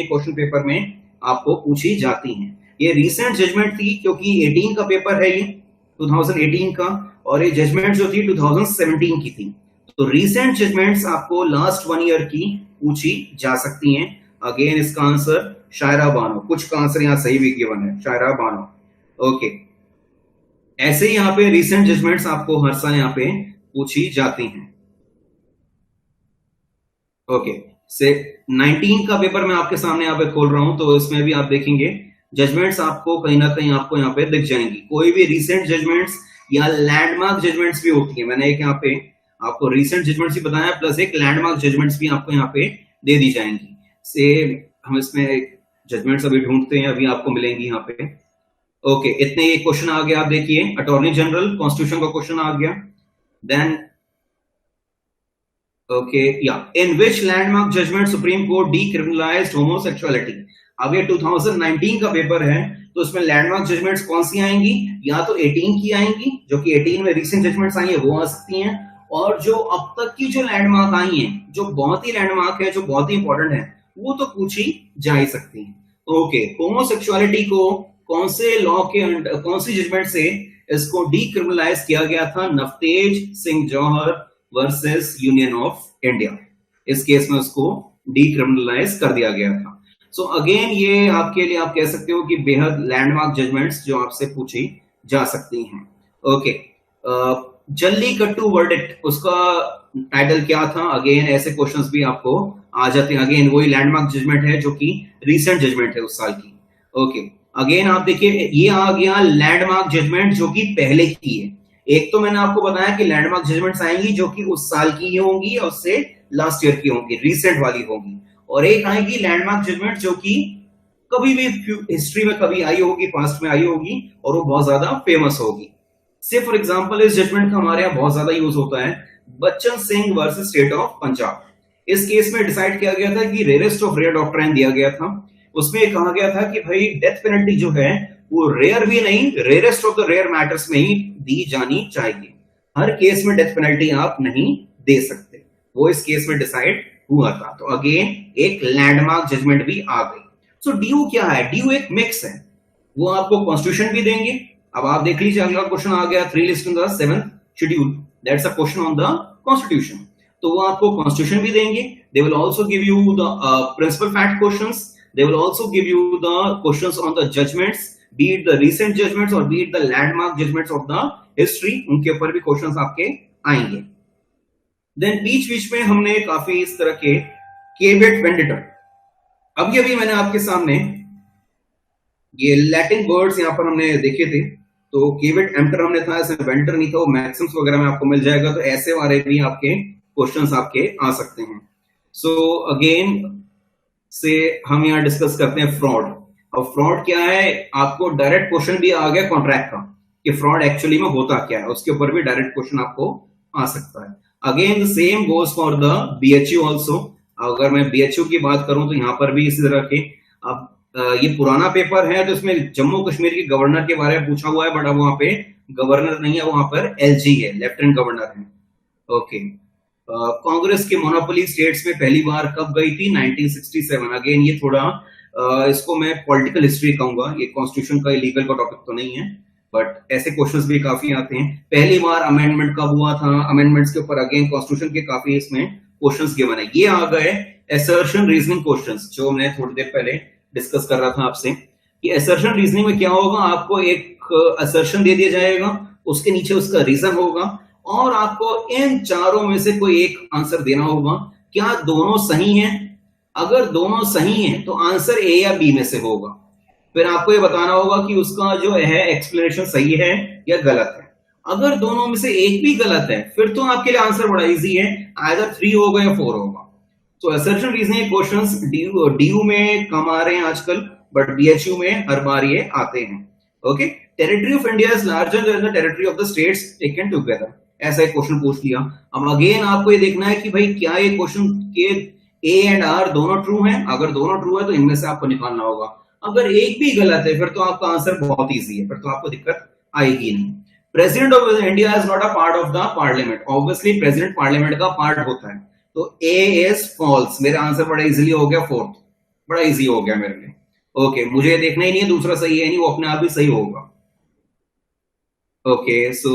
क्वेश्चन पेपर में आपको पूछी जाती हैं। ये रीसेंट जजमेंट थी क्योंकि 18 का पेपर है ये, 2018 का, और ये जजमेंट जो थी 2017 की थी। तो रीसेंट जजमेंट्स आपको लास्ट 1 ईयर की पूछी जा सकती हैं। अगेन इसका आंसर शायरा बानो, कुछ का आंसर यहाँ सही भी गिवन है, शायरा बानो। ओके, ऐसे ही यहाँ पे रीसेंट जजमेंट्स आपको हर साल यहाँ पे पूछी जाती हैं। ओके, से 19 का पेपर मैं आपके सामने यहाँ पे खोल रहा हूं, तो इसमें भी आप देखेंगे जजमेंट्स आपको कहीं ना कहीं आपको यहाँ पे दिख जाएंगी। कोई भी रीसेंट जजमेंट्स या लैंडमार्क जजमेंट्स भी होती है। मैंने एक यहाँ पे आपको रीसेंट जजमेंट्स भी बताया, प्लस एक लैंडमार्क जजमेंट्स भी आपको यहाँ पे दे दी जाएंगी। से हम इसमें जजमेंट्स अभी ढूंढते हैं, अभी आपको मिलेंगी यहाँ पे। ओके, इतने ये क्वेश्चन आ गया, आप देखिए अटॉर्नी जनरल कॉन्स्टिट्यूशन का क्वेश्चन आ गया। देन ओके, या in which landmark judgment supreme Court decriminalised homosexuality. अब ये 2019 का पेपर है, तो इसमें लैंडमार्क जजमेंट्स कौन सी आएंगी? या तो 18 की आएंगी, जो कि 18 में रिसेंट जजमेंट्स आई है वो आ सकती हैं, और जो अब तक की जो लैंडमार्क आई हैं, जो बहुत ही लैंडमार्क है, जो बहुत ही इंपॉर्टेंट है, वो तो पूछी जा ही सकती है। ओके, होमोसेक्सुअलिटी को कौन से लॉ के अंडर, कौन सी जजमेंट से इसको डीक्रिमिनलाइज किया गया था? नवतेज सिंह जौहर वर्सेस यूनियन ऑफ इंडिया। इस केस में उसको डीक्रिमिनलाइज कर दिया गया था। सो अगेन ये आपके लिए आप कह सकते हो कि बेहद लैंडमार्क जजमेंट्स जो आपसे पूछी जा सकती हैं। ओके, जल्लीकट्टू वर्डिक्ट, उसका टाइटल क्या था? अगेन ऐसे क्वेश्चंस भी आपको आ जाते हैं। अगेन वही लैंडमार्क जजमेंट है जो कि रीसेंट जजमेंट है उस साल की। ओके, अगेन आप देखिए ये आ गया लैंडमार्क जजमेंट जो कि पहले की है। एक तो मैंने आपको बताया कि लैंडमार्क जजमेंट्स आएंगी जो कि उस साल की होंगी और उससे लास्ट ईयर की होंगी, रीसेंट वाली होंगी, और एक आएगी लैंडमार्क जजमेंट जो कि कभी भी हिस्ट्री में कभी आई होगी, पास्ट में आई होगी, और वो बहुत ज्यादा फेमस होगी। से फॉर एग्जांपल इस जजमेंट का हमारे यहाँ बहुत ज्यादा यूज होता है, Bachchan Singh versus state of Punjab. इस केस में डिसाइड किया गया था कि रेयरेस्ट ऑफ रेयर डॉक्ट्राइन दिया गया था। उसमें कहा गया था कि भाई डेथ पेनल्टी जो है वो रेयर भी नहीं, rarest of the rare matters में ही दी जानी चाहिए। हर केस में डेथ पेनल्टी आप नहीं दे सकते, वो इस केस में डिसाइड हुआ था। तो अगेन एक लैंडमार्क जजमेंट भी आ गई। सो ड्यू क्या है? ड्यू एक मिक्स है, वो आपको कॉन्स्टिट्यूशन भी देंगे। अब आप देख लीजिए अगला क्वेश्चन आ गया, 3 list in the 7th schedule, that's a question on the constitution. तो वो आपको कॉन्स्टिट्यूशन भी देंगे। They will also give you the principal fact questions, they will also give you the questions on the judgments, be it the recent judgments or be it the landmark judgments of the history, उनके ऊपर भी questions आपके आएंगे। Then बीच में हमने काफी इस तरह के केवेट वेंडिटर, अभी अभी मैंने आपके सामने ये लैटिन वर्ड्स यहां पर हमने देखे थे। तो केवेट एम्प्टर हमने था, ऐसे वेंडिटर नहीं था, वो मैक्सिम्स वगैरह में आपको मिल जाएगा। तो ऐसे वाले भी आपके क्वेश्चंस आपके आ सकते हैं। सो अगेन से हम यहाँ डिस्कस करते हैं फ्रॉड। अब फ्रॉड क्या है? आपको डायरेक्ट क्वेश्चन भी आ गया कॉन्ट्रैक्ट का कि फ्रॉड एक्चुअली में होता क्या है, उसके ऊपर भी डायरेक्ट क्वेश्चन आपको आ सकता है। Again the same goes for the BHU also. अगर मैं बीएचयू की बात करूं तो यहां पर भी इसी तरह के, अब ये पुराना पेपर है तो इसमें जम्मू कश्मीर के गवर्नर के बारे में पूछा हुआ है, बट अब वहां पे गवर्नर नहीं है, वहां पर एलजी है, लेफ्टिनेंट गवर्नर है। ओके, कांग्रेस की मोनोपोली स्टेट्स में पहली बार कब गई थी? 1967। अगेन ये थोड़ा इसको मैं पॉलिटिकल हिस्ट्री कहूंगा, ये कॉन्स्टिट्यूशन का लीगल का टॉपिक तो नहीं है, बट ऐसे क्वेश्चंस भी काफी आते हैं। पहली बार अमेंडमेंट कब हुआ था? अमेंडमेंट्स के ऊपर अगेन कॉन्स्टिट्यूशन के काफी इसमें क्वेश्चंस गिवन है। ये आ गए असर्शन रीजनिंग क्वेश्चंस, जो मैं थोड़ी देर पहले डिस्कस कर रहा था आपसे कि असर्शन रीजनिंग में क्या होगा। आपको एक असर्शन दे दिया जाएगा, उसके नीचे उसका रीजन होगा, और आपको इन चारों में से कोई एक आंसर देना होगा। क्या दोनों सही हैं? अगर दोनों सही हैं तो आंसर ए या बी में से होगा। फिर आपको ये बताना होगा कि उसका जो है एक्सप्लेनेशन सही है या गलत है। अगर दोनों में से एक भी गलत है फिर तो आपके लिए आंसर बड़ा इजी है, आइदर 3 होगा या 4 होगा। तो असर्शन रीजनिंग क्वेश्चंस डीयू में कम आ रहे हैं आजकल, बट बीएचयू में हर बार ये आते हैं। Okay, territory of India is larger than the territory of the states taken together, ऐसा एक क्वेश्चन पूछ लिया। अब अगेन आपको ये देखना है कि भाई क्या ये क्वेश्चन के ए एंड आर दोनों ट्रू हैं। अगर दोनों ट्रू है तो इनमें से आपको निकालना होगा। अगर एक भी गलत है फिर तो आपका आंसर बहुत इजी है, फिर तो आपको दिक्कत आएगी नहीं। President of India is not a part of the parliament. Obviously president parliament का पार्ट होता है, तो ए इज फॉल्स। मेरा आंसर बड़ा इजीली हो गया, 4th बड़ा इजी हो गया मेरे लिए। ओके, मुझे देखना ही नहीं है दूसरा सही है नहीं, वो अपने आप ही सही होगा। ओके, सो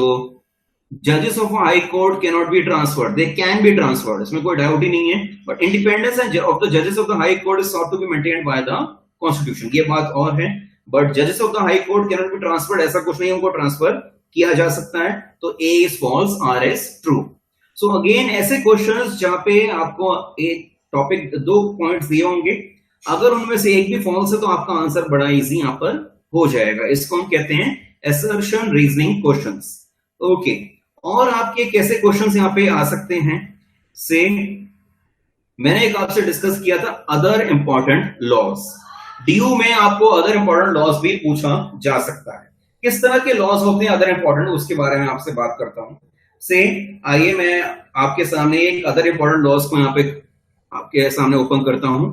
जजेस of high court can not be transferred, they can be transferred, इसमें कोई डाउट ही नहीं है, बट इंडिपेंडेंस ऑफ द जजेस of the high court is sought to be maintained by the constitution, ये बात और है। बट जजेस of the high court can not be transferred, ऐसा कुछ नहीं, उनको ट्रांसफर किया जा सकता है। तो A is false, R is true. So again ऐसे क्वेश्चंस जहां पे आपको एक टॉपिक, दो पॉइंट्स दिए होंगे, अगर उनमें से एक भी फॉल्स है तो आपका आंसर बड़ा इजी यहां पर हो जाएगा। इसको हम कहते हैं असर्शन रीजनिंग क्वेश्चंस। ओके, और आपके कैसे क्वेश्चंस यहां पे आ सकते हैं, से मैंने एक आपसे डिस्कस किया था अदर इंपॉर्टेंट लॉज। डीयू में आपको अदर इंपॉर्टेंट लॉज भी पूछा जा सकता है। किस तरह के लॉज होते हैं अदर इंपॉर्टेंट, उसके बारे में आपसे बात करता हूं। से आइए मैं आपके सामने एक अदर इंपॉर्टेंट लॉज को यहां पे आपके सामने ओपन करता हूं।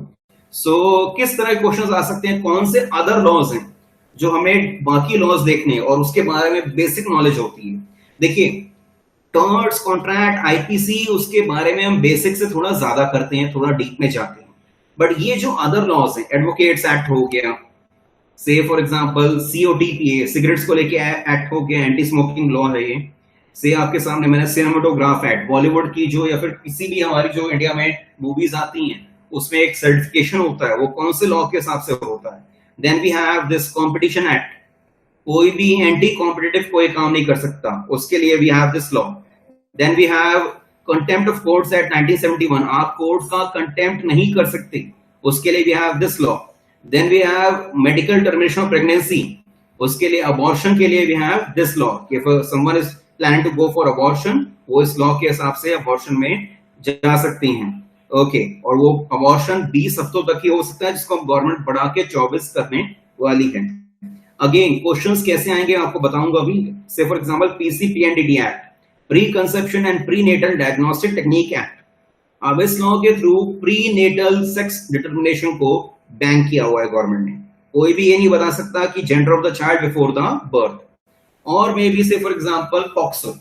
सो किस तरह के क्वेश्चंस आ सकते हैं, कौन से अदर लॉज हैं जो हमें बाकी लॉज देखने और उसके बारे में बेसिक नॉलेज होती है। देखिए, टर्म्स, कॉन्ट्रैक्ट, आईपीसी, उसके बारे में हम बेसिक से थोड़ा ज्यादा करते हैं, थोड़ा डीप में जाते हैं। बट ये जो अदर लॉज हैं, एडवोकेट्स एक्ट हो गया, से फॉर एग्जांपल सीओटीपीए, सिगरेट्स को लेके एक्ट हो गया, एंटी स्मोकिंग लॉ है ये। से आपके सामने मैंने सिनेमेटोग्राफ एक्ट, बॉलीवुड की जो या फिर किसी भी हमारी जो इंडिया में मूवीज आती हैं उसमें एक सर्टिफिकेशन होता है, वो कौन से लॉ के हिसाब से होता है। Then we have this competition act, कोई भी एंटी कॉम्पिटिटिव कोई काम नहीं कर सकता, उसके लिए we have this law. Then we have contempt of courts act 1971, आप कोर्ट का कंटेम्प्ट नहीं कर सकते, उसके लिए we have this law. Then we have medical termination of pregnancy, उसके लिए अबॉर्शन के लिए we have this law, if someone is plan to go for abortion, वो इस लॉ के हिसाब से अबॉर्शन में जा सकती हैं। ओके, और वो अबॉर्शन 20 हफ्तों तक ही हो सकता है, जिसको गवर्नमेंट बढ़ा के 24 करने वाली है। अगेन क्वेश्चंस कैसे आएंगे आपको बताऊंगा अभी। Say for example PCPNDT act, preconception and prenatal diagnostic technique act, अब इस लॉ के through prenatal sex determination को बैन किया हुआ है गवर्नमेंट ने। कोई भी ये नहीं बता सकता कि gender of the child before the birth. और मे बी से फॉर एग्जांपल पॉक्सो,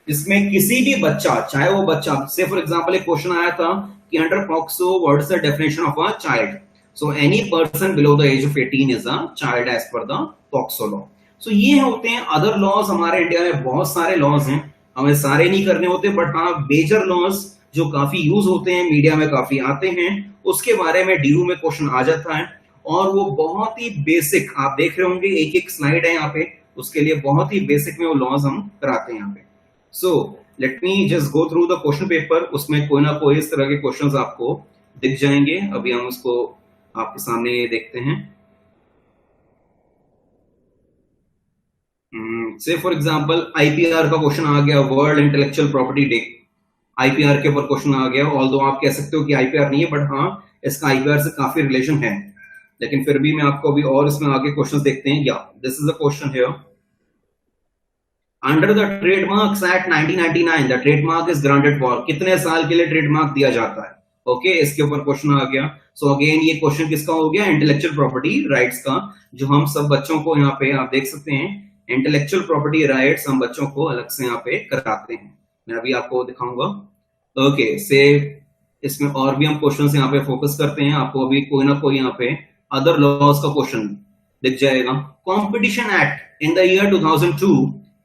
इसमें किसी भी बच्चा, चाहे वो बच्चा, से फॉर एग्जांपल एक क्वेश्चन आया था कि under POCSO what is the definition of a child, so any person below the age of 18 is a child as per the POCSO law. So ये होते हैं अदर लॉज। हमारे इंडिया में बहुत सारे लॉज हैं, हमें सारे नहीं करने होते, बट हाँ मेजर लॉज जो काफी यूज होते हैं, मीडिया में काफी आते हैं, उसके बारे में डीयू में क्वेश्चन आ जाता है। और वो बहुत ही बेसिक, आप देख रहे होंगे एक एक स्लाइड है यहाँ पे, उसके लिए बहुत ही बेसिक में वो लॉज हम कराते हैं यहाँ पे। सो let me just go through the question paper, उसमें कोई ना कोई इस तरह के क्वेश्चंस आपको दिख जाएंगे। अभी हम उसको आपके सामने देखते हैं। से फॉर एग्जांपल आईपीआर का क्वेश्चन आ गया, world intellectual property day, IPR के ऊपर क्वेश्चन आ गया। ऑल्दो आप कह सकते हो कि आईपीआर नहीं है, बट हाँ इसका आईपीआर से काफी रिलेशन है, लेकिन फिर भी मैं आपको अभी और इसमें आगे क्वेश्चंस देखते हैं। या this is the question here, under the trademarks act 1999 the trademark is granted for, कितने साल के लिए ट्रेडमार्क दिया जाता है। ओके, इसके ऊपर क्वेश्चन आ गया। सो अगेन ये क्वेश्चन किसका हो गया, इंटेलेक्चुअल प्रॉपर्टी राइट्स का, जो हम सब बच्चों को यहाँ पे आप देख सकते हैं, इंटेलेक्चुअल प्रॉपर्टी राइट्स हम बच्चों को अलग से यहाँ पे कराते हैं। मैं अभी आपको दिखाऊंगा। ओके, से इसमें और भी हम क्वेश्चंस यहाँ पे फोकस करते हैं। आपको अभी कोई ना कोई यहाँ पे अदर लॉज का क्वेश्चन दिख जाएगा। Competition act in the year 2002,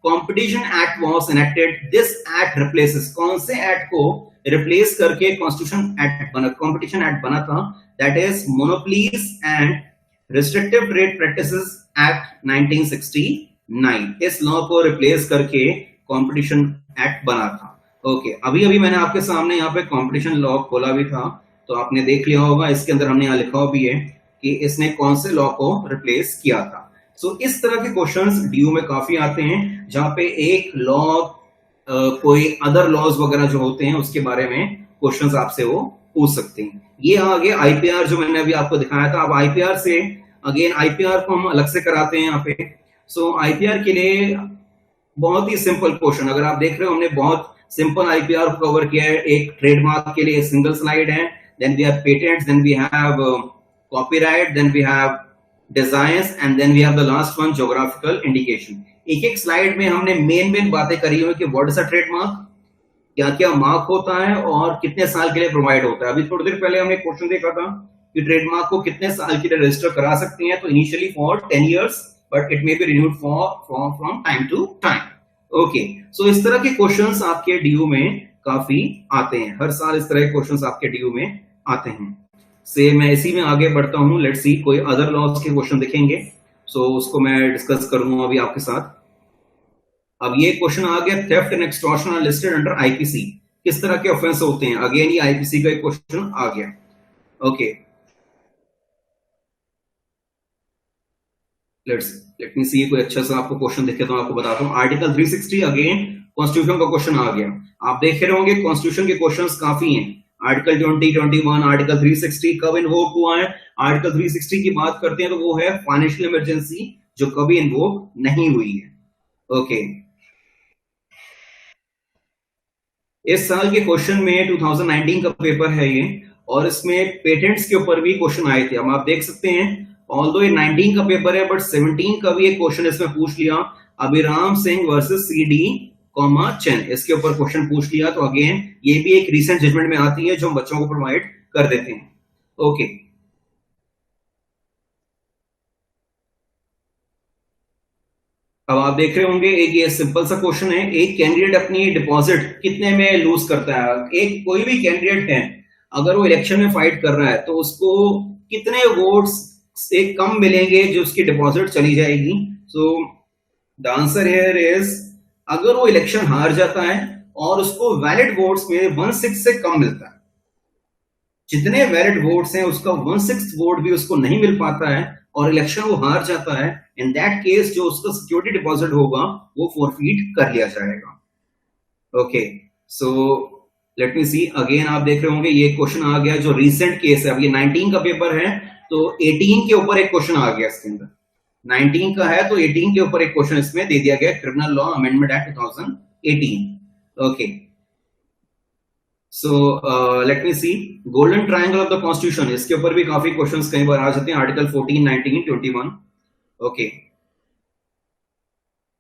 competition act was enacted, this act replaces, कौन से एक्ट को रिप्लेस करके कॉन्स्टिट्यूशन एक्ट बना, कॉम्पिटिशन एक्ट बना था, that is monopolies and restrictive trade practices act 1969। इस लॉ को रिप्लेस करके कॉम्पिटिशन एक्ट बना था। ओके, अभी अभी मैंने आपके सामने यहाँ पे कॉम्पिटिशन लॉ खोला भी था, तो आपने देख लिया होगा, इसके अंदर हमने यहाँ लिखा भी है कि इसने कौन से लॉ को रिप्लेस किया था। सो इस तरह के क्वेश्चंस डीयू में काफी आते हैं, जहां पे एक लॉ कोई अदर लॉज वगैरह जो होते हैं उसके बारे में क्वेश्चंस आपसे वो पूछ सकते हैं। ये आगे आईपीआर जो मैंने अभी आपको दिखाया था, अब आईपीआर से अगेन आईपीआर को हम अलग से कराते हैं यहाँ पे। सो आईपीआर के लिए बहुत ही सिंपल क्वेश्चन, अगर आप देख रहे हो हमने बहुत सिंपल आईपीआर को कवर किया है। एक ट्रेडमार्क के लिए सिंगल स्लाइड है, then we have patents, then we have copyright, then we have designs, and then we have the last one geographical indication. एक एक स्लाइड में हमने मेन बातें करी हुई कि व्हाट इज अ ट्रेडमार्क, क्या क्या मार्क होता है और कितने साल के लिए प्रोवाइड होता है। अभी थोड़ी देर पहले हमने क्वेश्चन देखा था कि ट्रेडमार्क को कितने साल के लिए रजिस्टर करा सकते हैं, तो initially for 10 years, but it may be renewed from time to time. Okay, so इस तरह के क्वेश्चंस आपके डीयू में काफी आते हैं, हर साल इस तरह के क्वेश्चंस आपके डीयू में आते हैं। से मैं इसी में आगे बढ़ता हूं, लेट्स सी कोई अदर लॉज के क्वेश्चन दिखेंगे, सो उसको मैं डिस्कस करूंगा अभी आपके साथ। अब ये क्वेश्चन आ गया, theft and extortion are listed under IPC, किस तरह के ऑफेंस होते हैं, अगेन ये आईपीसी का एक क्वेश्चन आ गया। ओके, लेट मी सी, कोई अच्छा सा आपको क्वेश्चन दिखे तो आपको बताता हूं। आर्टिकल 360 अगेन कॉन्स्टिट्यूशन का क्वेश्चन आ गया। आप देख रहे होंगे कॉन्स्टिट्यूशन के क्वेश्चंस काफी हैं, आर्टिकल 20, 21, आर्टिकल 360 कब इन्वोक हुआ है। आर्टिकल 360 की बात करते हैं तो वो है फाइनेंशियल इमरजेंसी, जो कभी इन्वोक नहीं हुई है। ओके, इस साल के क्वेश्चन में 2019 का पेपर है ये, और इसमें पेटेंट्स के ऊपर भी क्वेश्चन आए थे। अब आप देख सकते हैं, ऑल्दो ये 19 का पेपर है, बट 17 का भी एक क्वेश्चन इसमें पूछ लिया, Abhiram Singh versus C D Commachen, इसके ऊपर क्वेश्चन पूछ लिया। तो अगेन ये भी एक रीसेंट जजमेंट में आती है जो हम बच्चों को प्रोवाइड कर देते हैं। ओके, अब आप देख रहे होंगे एक ये सिंपल सा क्वेश्चन है, एक कैंडिडेट अपनी डिपॉजिट कितने में लूज करता है। एक कोई भी कैंडिडेट है, अगर वो इलेक्शन में फाइट कर रहा है तो उसको कितने वोट्स से कम मिलेंगे जो उसकी डिपॉजिट चली जाएगी। So the answer here is, अगर वो इलेक्शन हार जाता है और उसको वैलिड वोट्स में 1/6 से कम मिलता है, जितने वैलिड वोट्स हैं उसका 1/6 वोट भी उसको नहीं मिल पाता है और इलेक्शन वो हार जाता है, इन दैट केस जो उसका सिक्योरिटी डिपॉजिट होगा वो फोरफीट कर लिया जाएगा। ओके, सो लेट मी सी, अगेन आप देख रहे होंगे ये क्वेश्चन आ गया जो रीसेंट केस है। अब ये 19 का पेपर है तो 18 के ऊपर एक क्वेश्चन आ गया इसके अंदर, 19 का है तो 18 के ऊपर एक क्वेश्चन इसमें दे दिया गया, criminal law amendment act 2018। Okay, so let me see, golden triangle of the constitution, इसके ऊपर भी काफी क्वेश्चंस कई बार आ जाते हैं, आर्टिकल 14, 19, 21। ओके,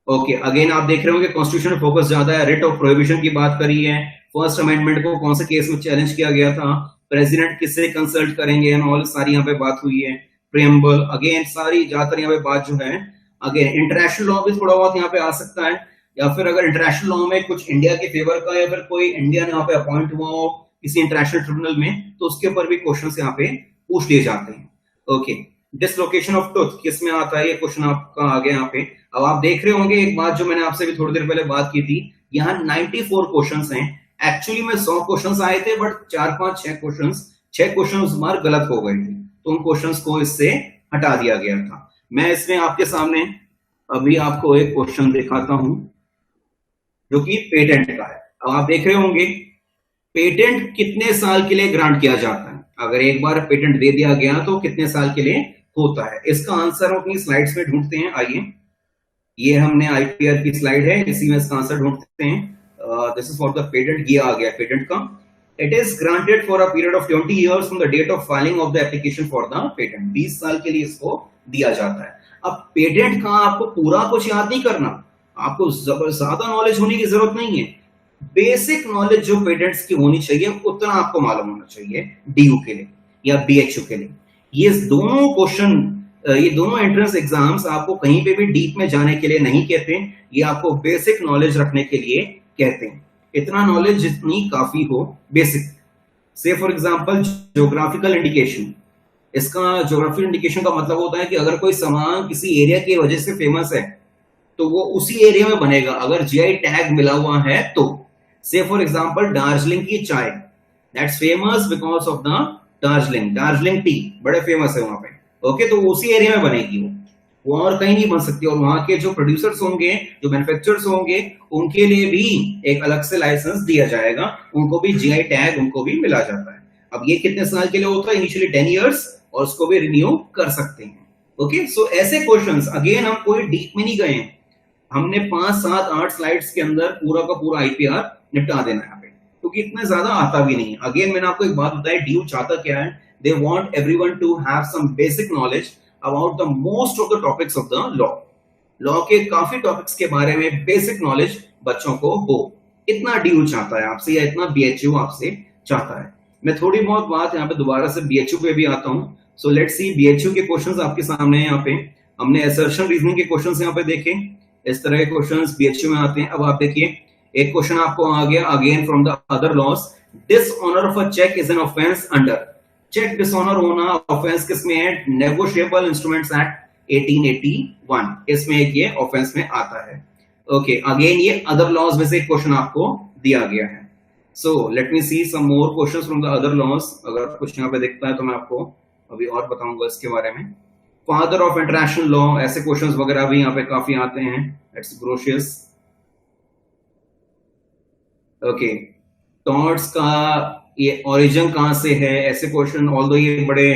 ओके, अगेन आप देख रहे होंगे कॉन्स्टिट्यूशन फोकस ज्यादा है, रिट ऑफ प्रोहिबिशन की बात करी है, फर्स्ट अमेंडमेंट को कौन से केस में चैलेंज किया गया था, प्रेसिडेंट किससे कंसल्ट करेंगे एंड ऑल, सारी यहाँ पे बात हुई है, प्रियम्बल, अगेन सारी ज्यादातर यहाँ पे बात जो है। अगेन इंटरनेशनल लॉ भी थोड़ा बहुत यहाँ पे आ सकता है, या फिर अगर इंटरनेशनल लॉ में कुछ इंडिया के फेवर का या फिर कोई इंडियन यहाँ पे अपॉइंट हुआ हो किसी इंटरनेशनल ट्रिब्यूनल में तो उसके ऊपर भी क्वेश्चन यहाँ पे पूछ लिए जाते हैं। ओके, डिसलोकेशन ऑफ टूथ किस में आता है, ये क्वेश्चन आपका आ गया यहाँ पे। अब आप देख रहे होंगे एक बात जो मैंने आपसे भी थोड़ी देर पहले बात की थी, यहाँ 94 क्वेश्चंस हैं, एक्चुअली में 100 क्वेश्चंस आए थे, बट 4, 5, 6 क्वेश्चंस बार गलत हो गए थे, तो उन क्वेश्चंस को इससे हटा दिया गया था। मैं इसमें आपके सामने अभी आपको एक क्वेश्चन दिखाता हूं जो कि पेटेंट का है। अब आप देख रहे होंगे पेटेंट कितने साल के लिए ग्रांट किया जाता है, अगर एक बार पेटेंट दे दिया गया तो कितने साल के लिए होता है। इसका आंसर हम अपनी स्लाइड्स में ढूंढते हैं, आइए, ये हमने आईपीआर की स्लाइड है, इसी में इसका आंसर ढूंढते हैं। This is for the patent, ये आ गया पेटेंट का। It is granted for a period of 20 years from the date of filing of the application for the patent, 20 साल के लिए इसको दिया जाता है। अब पेटेंट का आपको पूरा कुछ याद नहीं करना, आपको ज्यादा नॉलेज होने की जरूरत नहीं है, बेसिक नॉलेज जो पेटेंट्स की होनी चाहिए उतना आपको मालूम होना चाहिए डीयू के लिए या बीएचयू के लिए। ये दोनों क्वेश्चन, ये दोनों एंट्रेंस एग्जाम्स आपको कहीं पे भी डीप में जाने के लिए नहीं कहते, ये आपको बेसिक नॉलेज रखने के लिए कहते हैं। इतना नॉलेज जितनी काफी हो बेसिक, से फॉर एग्जांपल ज्योग्राफिकल इंडिकेशन, इसका ज्योग्राफिकल इंडिकेशन का मतलब होता है कि अगर कोई सामान किसी एरिया की वजह से फेमस है तो वो उसी एरिया में बनेगा, अगर जीआई टैग मिला हुआ है तो। से फॉर एग्जांपल दार्जिलिंग की चाय, that's famous because of the Darjeeling T, बड़े फेमस है वहां पे। ओके, तो उसी एरिया में बनेगी वो और कहीं नहीं बन सकती, और वहां के जो प्रोड्यूसर्स होंगे, जो मैन्युफैक्चरर्स होंगे, उनके लिए भी एक अलग से लाइसेंस दिया जाएगा, उनको भी जीआई टैग उनको भी मिला जाता है। अब ये कितने साल के लिए होता है, इनिशियली 10 years, और उसको भी रिन्यू कर सकते हैं। ओके, सो ऐसे क्वेश्चंस, अगेन हम कोई डीप में नहीं गए, हमने 5, 7, 8 स्लाइड्स के अंदर पूरा का पूरा आईपीआर निपटा देना है यहाँ पे, क्योंकि इतना ज्यादा आता भी नहीं। अगेन मैंने आपको एक बात बताई, डीयू चाहता क्या है, they want everyone to have some basic knowledge about the most of the topics of the law के काफी टॉपिक्स के बारे में बेसिक नॉलेज बच्चों को हो, इतना डीयू चाहता है आपसे, या इतना बीएचयू आपसे चाहता है। मैं थोड़ी बहुत बात यहाँ पे दोबारा से बीएचयू पे भी आता हूँ। सो लेट्स सी, बीएचयू के क्वेश्चंस आपके सामने हैं। यहाँ पे हमने असर्शन रीजनिंग के क्वेश्चंस यहाँ पे देखे, इस तरह के क्वेश्चंस बीएचयू में आते हैं। अब आप देखिए एक क्वेश्चन आपको आ गया again from the other laws, dishonour of a cheque is an offence under, cheque dishonour होना ऑफेंस किसमें है, नेगोशिएबल इंस्ट्रूमेंट्स एक्ट 1881, इसमें एक ये ऑफेंस में आता है। ओके अगेन ये अदर लॉज में से एक क्वेश्चन आपको दिया गया है। So let me see some more questions from the other laws, अगर कुछ यहाँ पे दिखता है तो मैं आपको अभी और बताऊंगा इसके बारे में। फादर ऑफ इंटरनेशनल लॉ, ऐसे क्वेश्चंस वगैरह भी यहाँ पे काफी आते हैं, इट्स ग्रोशियस। ओके टॉर्ट्स का ये ओरिजिन कहां से है, ऐसे क्वेश्चन, ऑल्दो ये बड़े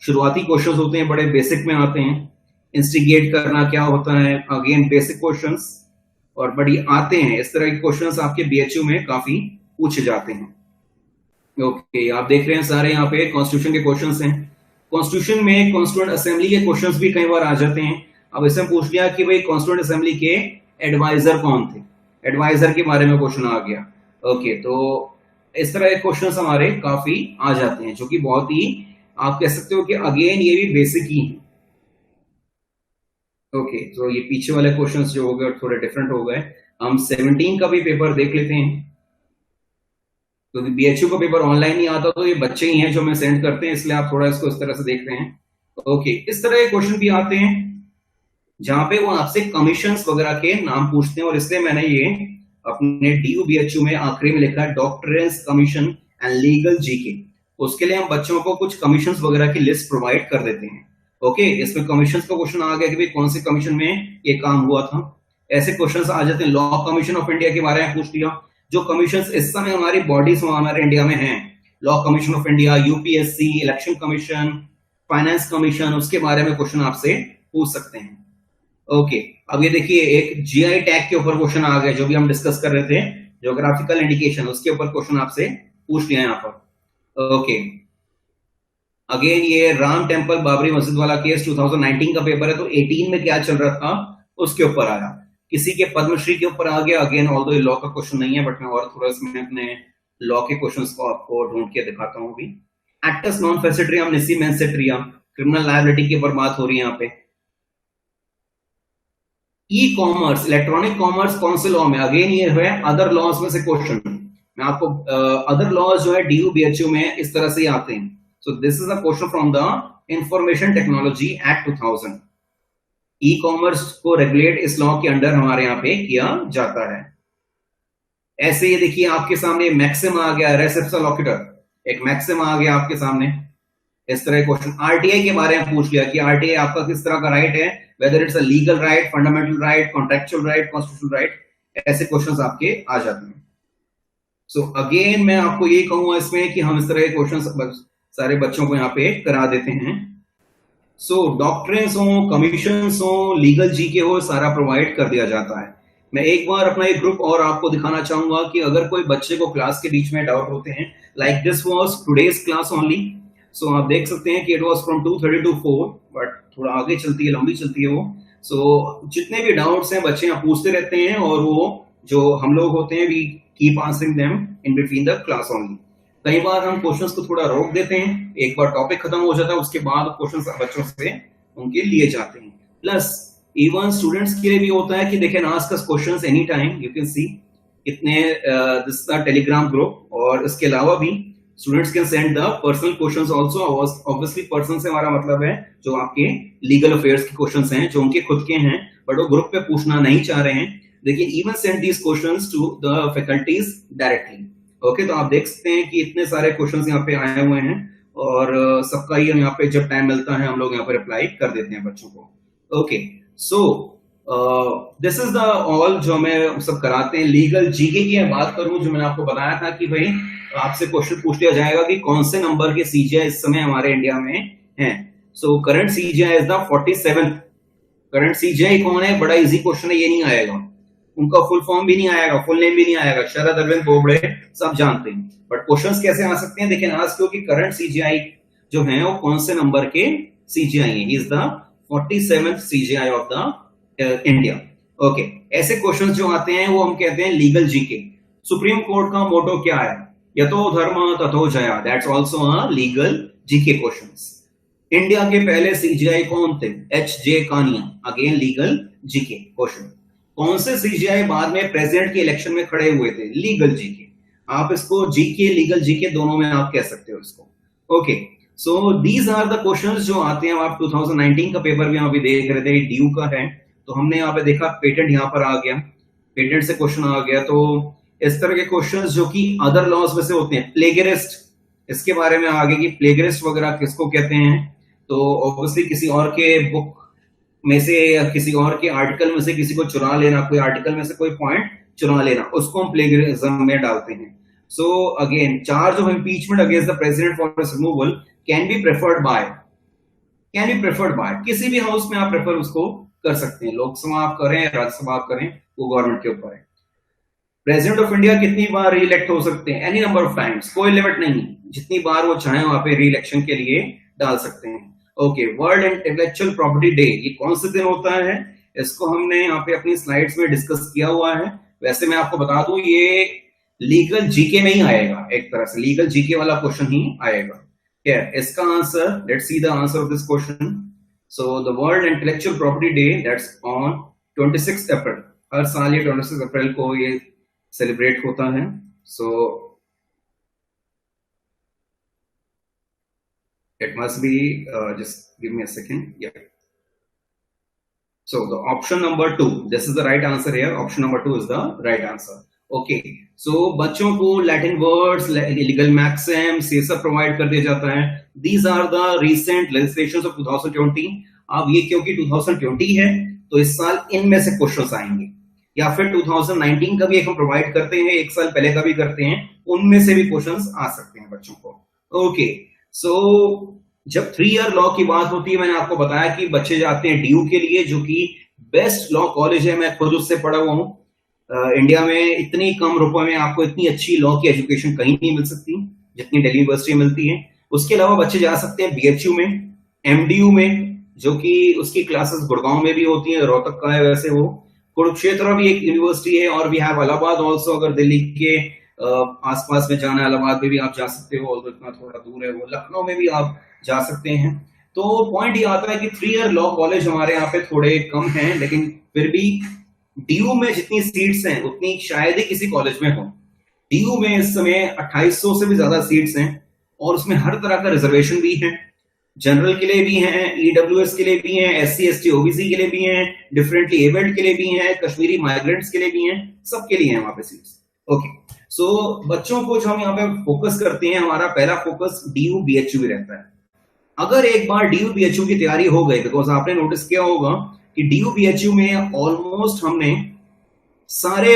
शुरुआती क्वेश्चंस होते हैं, बड़े बेसिक में आते हैं। इंस्टिगेट करना क्या होता है, अगेन बेसिक क्वेश्चंस, और बड़ी आते हैं इस तरह के क्वेश्चंस आपके बीएचयू में काफी पूछे जाते हैं। ओके आप देख रहे हैं सारे यहाँ पे कॉन्स्टिट्यूशन के क्वेश्चंस हैं। कॉन्स्टिट्यूशन में कॉन्स्टिट्यूएंट असेंबली के क्वेश्चंस भी कई बार आ जाते हैं। अब इसमें पूछ लिया कि भाई कॉन्स्टिट्यूएंट असेंबली के एडवाइजर कौन थे, एडवाइजर के बारे में क्वेश्चन आ गया। ओके तो इस तरह के क्वेश्चंस हमारे काफी आ जाते हैं, जो कि बहुत ही आप कह सकते हो कि अगेन ये भी बेसिक ही है। ओके तो ये पीछे वाले क्वेश्चंस जो हो गए थोड़े डिफरेंट हो गए। हम 17 का भी पेपर देख लेते हैं, क्योंकि बीएचयू का पेपर ऑनलाइन नहीं आता, तो ये बच्चे ही हैं जो हमें सेंड करते हैं, इसलिए आप थोड़ा इसको इस तरह से देख रहे हैं। ओके इस तरह के क्वेश्चन भी आते हैं जहां पे वो आपसे कमीशंस वगैरह के नाम पूछते हैं, और इसलिए मैंने ये अपने डीयू बीएचयू में आखिरी में लिखा है डॉक्टरेंस कमीशन एंड लीगल जीके। उसके लिए हम बच्चों को कुछ कमीशंस वगैरह की लिस्ट प्रोवाइड कर देते हैं। ओके इसमें कमीशंस का क्वेश्चन आ गया कि भाई कौन से कमीशन में ये काम हुआ था, ऐसे क्वेश्चंस आ जाते हैं। लॉ कमीशन ऑफ इंडिया के बारे में पूछ लिया, जो कमीशंस इस समय हमारी बॉडीज हमारे इंडिया में हैं, law commission of India, UPSC, election commission, finance commission, उसके बारे में क्वेश्चन आपसे पूछ सकते हैं। ओके अब ये देखिए एक जीआई टैग के ऊपर क्वेश्चन आ गया, जो भी हम डिस्कस कर रहे थे, ज्योग्राफिकल इंडिकेशन, उसके ऊपर क्वेश्चन आपसे पूछ लिया यहाँ पर। ओके अगेन ये राम टेम्पल बाबरी मस्जिद वाला केस 2019 का पेपर है, तो 18 में क्या चल रहा था उसके ऊपर आया। किसी के पद्मश्री के ऊपर आ गया, अगेन ऑल्दो ये लॉ का क्वेश्चन नहीं है, बट मैं और थोड़ा इसमें अपने लॉ के क्वेश्चंस को आपको ढूंढ के दिखाता हूं अभी। एक्टस नॉन फेसिट्रियम निसी मेंसेट्रियम, क्रिमिनल लायबिलिटी के ऊपर बात हो रही है यहाँ पे। ई कॉमर्स, इलेक्ट्रॉनिक कॉमर्स कौन से लॉ में, अगेन ये है अदर लॉज में से क्वेश्चन। मैं आपको अदर लॉज जो है डीयू बीएचयू में इस तरह से आते हैं। सो this is a question from the information technology act 2000। E commerce को रेगुलेट इस लॉ के अंडर हमारे यहाँ पे किया जाता है। ऐसे ये देखिए आपके सामने मैक्सिम आ गया, रेस इप्सा लोक्यूटर, एक मैक्सिम आ गया आपके सामने। इस तरह क्वेश्चन आरटीआई के बारे में पूछ लिया कि आरटीआई आपका किस तरह का राइट है, whether it's a legal right, fundamental right, contractual right, constitutional right, ऐसे क्वेश्चंस आपके आ जाते हैं। सो अगेन मैं आपको यही कहूंगा इसमें कि हम इस तरह के क्वेश्चंस सारे बच्चों को यहाँ पे करा देते हैं। सो डॉक्ट्रिन्स हो, कमीशंस हो, लीगल जीके हो, सारा प्रोवाइड कर दिया जाता है। मैं एक बार अपना एक ग्रुप और आपको दिखाना चाहूंगा कि अगर कोई बच्चे को क्लास के बीच में डाउट होते हैं, like this was today's class only. So आप देख सकते हैं कि it was from 2:30 to 4, but थोड़ा आगे चलती है, लंबी चलती है वो। सो जितने भी डाउट्स हैं बच्चे यहाँ पूछते रहते हैं, और वो जो हम लोग होते हैं we keep answering them in between the class only. कई बार हम क्वेश्चंस को थोड़ा रोक देते हैं, एक बार टॉपिक खत्म हो जाता है उसके बाद क्वेश्चंस बच्चों से उनके लिए जाते हैं। प्लस इवन स्टूडेंट्स के लिए भी होता है कि they can ask us questions any time. You can see इतने this is the Telegram group, और इसके अलावा भी students can send the personal questions also. Obviously person से हमारा मतलब है जो आपके लीगल अफेयर्स के क्वेश्चंस हैं, जो उनके खुद के हैं, बट वो ग्रुप पे पूछना नहीं चाह रहे हैं, they can even send these questions to the faculties directly. Okay तो आप देख सकते हैं कि इतने सारे क्वेश्चंस यहाँ पे आए हुए हैं, और सबका ही यहाँ पे जब टाइम मिलता है हम लोग यहाँ पे रिप्लाई कर देते हैं बच्चों को। Okay so this is the all जो हमें सब कराते हैं। लीगल जीके की बात करूं, जो मैंने आपको बताया था कि भाई आपसे क्वेश्चन पूछ लिया जाएगा कि कौन से नंबर के सीजीआई इस समय हमारे इंडिया में हैं। So current CGI is the 47th। Current CGI कौन है, बड़ा इजी क्वेश्चन है, ये नहीं आएगा, उनका फुल फॉर्म भी नहीं आएगा, फुल नेम भी नहीं आएगा, शरद अरविंद बोबड़े सब जानते हैं, बट क्वेश्चंस कैसे आ सकते हैं देखिए आज, क्योंकि करंट सीजीआई जो है वो कौन से नंबर के सीजीआई है, is the 47th CGI of the India. Okay ऐसे क्वेश्चंस जो आते हैं वो हम कहते हैं लीगल जीके। सुप्रीम कोर्ट का मोटो क्या है, यतो धर्म तथो जया, that's also a legal GK questions. India के पहले सीजीआई कौन थे, H J Kania, again legal GK question. कौन से सीजीआई बाद में प्रेसिडेंट के इलेक्शन में खड़े हुए थे? लीगल जीके, आप इसको जीके लीगल जीके दोनों में आप कह सकते हो इसको। Okay, so these are the questions जो आते हैं। आप 2019 का पेपर भी यहाँ पे देख रहे थे, ड्यू का है, तो हमने यहाँ पे देखा पेटेंट यहाँ पर आ गया, पेटेंट से क्वेश्चन आ गया। तो इस तरह के क्वेश्चंस जो कि अदर लॉज में से होते हैं, प्लेगरिस्ट, इसके बारे में आगे की प्लेगरिस्ट वगैरह किसको कहते हैं, तो ऑब्वियसली किसी और के बुक में से या किसी और के आर्टिकल में से किसी को चुरा लेना, कोई आर्टिकल में से कोई पॉइंट चुरा लेना, उसको हम प्लेगरिज्म में डालते हैं। So again, charge of impeachment against the president for his removal can be preferred bye, किसी भी हाउस में आप प्रेफर उसको कर सकते हैं, लोकसभा आप करें, राज्यसभा आप करें, वो गवर्नमेंट के ऊपर है। प्रेसिडेंट ऑफ इंडिया कितनी बार री इलेक्ट हो सकते हैं? एनी नंबर ऑफ टाइम्स, कोई लिमिट नहीं, जितनी बार वो चाहें वहां पे री इलेक्शन के लिए डाल सकते हैं। Okay, world intellectual property day, ये कौन से दिन होता है? इसको हमने यहाँ पे अपनी स्लाइड्स में डिस्कस किया हुआ है। वैसे मैं आपको बता दूं, ये लीगल जीके में ही आएगा, एक तरह से लीगल जीके वाला क्वेश्चन ही आएगा। क्या इसका answer? Let's see the answer of this question. So the world intellectual property day, that's on 26 अप्रैल। हर साल ये 26 अप्रैल को ये सेलिब्रेट होता है। सो it must be just give me a second. Yeah, so the option number 2, this is the right answer here. Option number 2 is the right answer. Okay, so बच्चों को Latin words, legal Maxim's, ये सब provide कर दिया जाता है। These are the recent legislations of 2020। अब ये क्योंकि 2020 है तो इस साल इनमें से क्वेश्चंस आएंगे, या फिर 2019 का भी एक हम प्रोवाइड करते हैं, एक साल पहले का भी करते हैं, उनमें से भी क्वेश्चंस आ सकते हैं बच्चों को। ओके, सो जब 3 ईयर लॉ की बात होती है, मैंने आपको बताया कि बच्चे जाते हैं ड्यू के लिए, जो कि बेस्ट लॉ कॉलेज है, मैं खुद उससे पढ़ा हुआ हूँ। इंडिया में इतनी कम रुपए में आपको इतनी अच्छी लॉ की एजुकेशन कहीं नहीं मिल सकती जितनी दिल्ली यूनिवर्सिटी में मिलती है। उसके अलावा बच्चे जा सकते हैं बीएचयू में, एमडीयू में, जो कि उसकी क्लासेस गुड़गांव में भी होती है, रोहतक का है वैसे वो, कुरुक्षेत्र भी एक यूनिवर्सिटी है, और भी है इलाहाबाद ऑल्सो। अगर दिल्ली के आसपास में जाना है, इलाहाबाद में भी आप जा सकते हो, और इतना थोड़ा दूर है वो, लखनऊ में भी आप जा सकते हैं। तो पॉइंट ये आता है कि 3 ईयर लॉ कॉलेज हमारे यहाँ पे थोड़े कम हैं, लेकिन फिर भी डीयू में जितनी सीट्स हैं उतनी शायद ही किसी कॉलेज में हो। डीयू में इस समय 2800 से भी ज्यादा सीट्स हैं, और उसमें हर तरह का रिजर्वेशन भी है, जनरल के लिए भी हैं, ईडब्ल्यूएस के लिए भी हैं, एससी एसटी ओबीसी के लिए भी हैं, डिफरेंटली एबल्ड के लिए भी हैं, कश्मीरी माइग्रेंट्स के लिए भी हैं, सबके लिए हैं वहां पे सीट्स। ओके, सो बच्चों को जो हम यहाँ पे फोकस करते हैं, हमारा पहला फोकस डीयू बीएचयू भी रहता है। अगर एक बार डीयू बीएचयू की तैयारी हो गई, बिकॉज आपने नोटिस किया होगा कि डीयू बीएचयू में ऑलमोस्ट हमने सारे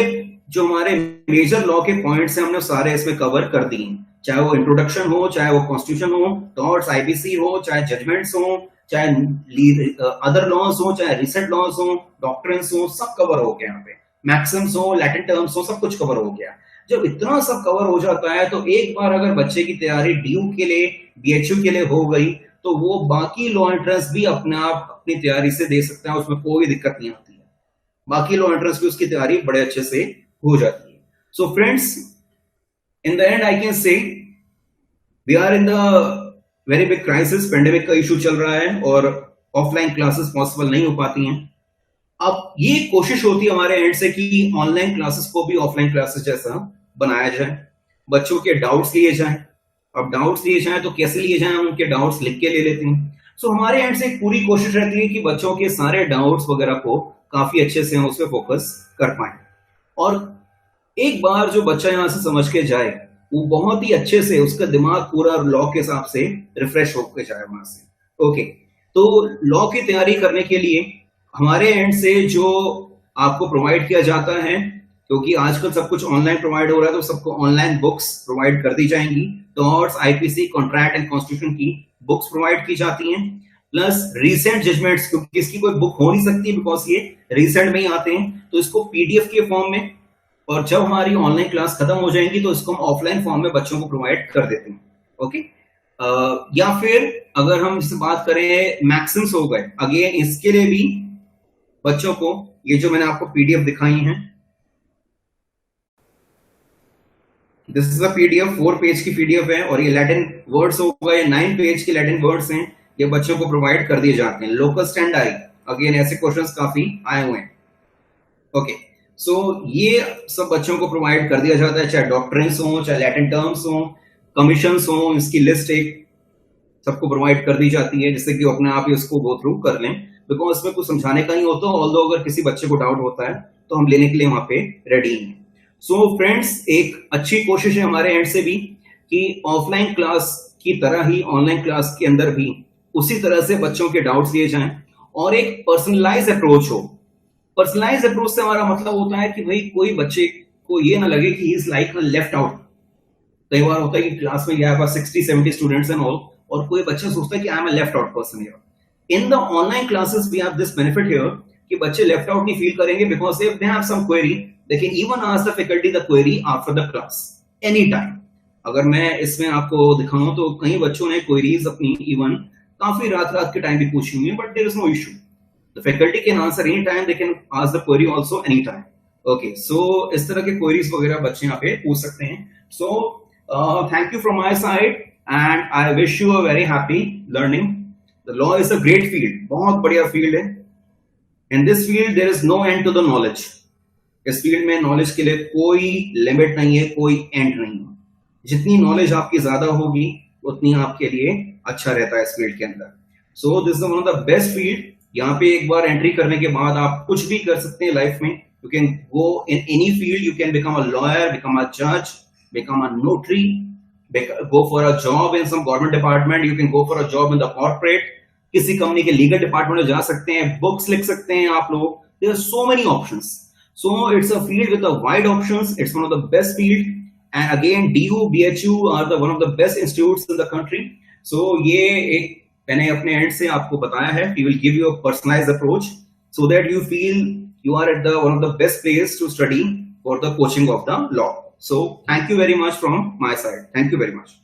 जो हमारे मेजर लॉ के पॉइंट्स हैं, हमने सारे इसमें कवर कर दिए, चाहे वो इंट्रोडक्शन हो, चाहे वो कॉन्स्टिट्यूशन हो, टॉर्ट्स आईपीसी हो, चाहे जजमेंट्स हो, चाहे अदर लॉज हो, चाहे रिसेंट लॉज हो, डॉक्ट्रिन्स हो, सब कवर हो गया। यहाँ पे मैक्सिम्स हो, लैटिन टर्म्स हो, सब कुछ कवर हो गया। जब इतना सब कवर हो जाता है, तो एक बार अगर बच्चे की तैयारी डीयू के लिए, बीएचयू के लिए हो गई, तो वो बाकी लॉ एंट्रेंस भी अपने आप अपनी तैयारी से दे सकता है, उसमें कोई दिक्कत नहीं आती है। बाकी लॉ एंट्रेंस भी उसकी तैयारी बड़े अच्छे से हो जाती है। So friends, in the end I can say we are in the very big crisis, pandemic का इशू चल रहा है और ऑफलाइन क्लासेस पॉसिबल नहीं हो पाती हैं। अब ये कोशिश होती है हमारे एंड से कि ऑनलाइन क्लासेस को भी ऑफलाइन क्लासेस जैसा बनाया जाए, बच्चों के डाउट्स लिए जाएं। अब डाउट्स लिए जाएं तो कैसे लिए जाएं, हम उनके डाउट्स लिख के ले लेते हैं। सो हमारे एंड से एक पूरी कोशिश रहती है कि बच्चों के सारे डाउट्स वगैरह को काफी अच्छे से हम उस पर फोकस कर पाए, और एक बार जो बच्चा यहां से समझ के जाए, वो बहुत ही अच्छे से उसका दिमाग पूरा लॉ के हिसाब से रिफ्रेश होकर जाए वहां से। ओके, तो लॉ की तैयारी करने के लिए हमारे एंड से जो आपको प्रोवाइड किया जाता है, क्योंकि आजकल सब कुछ ऑनलाइन प्रोवाइड हो रहा है, तो सबको ऑनलाइन बुक्स प्रोवाइड कर दी जाएंगी। Torts, IPC, contract and constitution की बुक्स प्रोवाइड की जाती हैं, प्लस रिसेंट जजमेंट्स, क्योंकि इसकी कोई बुक हो नहीं सकती बिकॉज ये रिसेंट में ही आते हैं, तो इसको पीडीएफ के फॉर्म में, और जब हमारी ऑनलाइन क्लास खत्म हो जाएंगी तो इसको हम ऑफलाइन फॉर्म में बच्चों को प्रोवाइड कर देते हैं। ओके, या फिर अगर हम इससे बात करें मैक्सिम्स हो गए, अगेन इसके लिए भी बच्चों को ये जो मैंने आपको पीडीएफ दिखाई हैं, this is a PDF, 4 page की पीडीएफ है, और ये लैटिन वर्ड्स हो गए, 9 पेज के लैटिन वर्ड्स हैं, ये बच्चों को प्रोवाइड कर दिए जाते हैं। लोकस स्टैंडाई, अगेन ऐसे क्वेश्चंस काफी आए हुए हैं। ओके, सो ये सब बच्चों को प्रोवाइड कर दिया जाता है, चाहे डॉक्ट्रिन्स हो, चाहे लैटिन टर्म्स हो, कमीशंस हो, इसकी लिस्ट एक सबको प्रोवाइड कर दी जाती है, जिससे कि वो अपने आप ही उसको गो थ्रू कर लें, बिकॉज इसमें कुछ समझाने का ही होता है। ऑल्दो अगर किसी बच्चे को डाउट होता है तो हम लेने के लिए वहां पे रेडी हैं। सो फ्रेंड्स, एक अच्छी कोशिश है हमारे एंड से भी कि ऑफलाइन क्लास की तरह ही ऑनलाइन क्लास के अंदर भी उसी तरह से बच्चों के डाउट्स लिए जाएं और एक पर्सनलाइज अप्रोच हो। पर्सनलाइज अप्रोच से हमारा मतलब होता है कि भाई कोई बच्चे को ये ना लगे कि he is like left out. कई बार होता है कि क्लास में यहाँ पर 60-70 स्टूडेंट्स एंड ऑल, और कोई बच्चा सोचता है कि I am a left out person here. In the online classes we have this benefit here कि बच्चे लेफ्ट आउट नहीं फील करेंगे, because if they have some query they can even ask the faculty the query after the class any time. अगर मैं इसमें आपको दिखाऊं तो कई बच्चों ने क्वेरीज अपनी इवन काफी रात रात के टाइम भी पूछी हुई है, but there is no issue. The faculty can answer any time, they can ask the query also any time. Okay, so इस तरह के queries वगैरह बच्चे यहाँ पे पूछ सकते हैं। So thank you from my side and I wish you a very happy learning. The law is a great field, बहुत बढ़िया field है। In this field there is no end to the knowledge. इस field में knowledge के लिए कोई limit नहीं है, कोई end नहीं है। जितनी knowledge आपकी ज्यादा होगी उतनी आपके लिए अच्छा रहता है इस field के अंदर। So this is one of the best field. यहाँ पे एक बार एंट्री करने के बाद आप कुछ भी कर सकते हैं लाइफ में। You can go in any field, you can become a lawyer, become a जज, become a notary, go for a job in some government department, you can go for a job in the corporate, किसी company के legal department में जा सकते हैं, books लिख सकते हैं आप लोग। There are so many options, so it's a field with wide options, it's one of the best field. And again DU, BHU are the one of the best institutes in the country. So ये एक मैंने अपने and से आपको बताया है, we will give you a personalized approach so that you feel you are at the one of the best place to study for the coaching of the law. So thank you very much from my side. Thank you very much.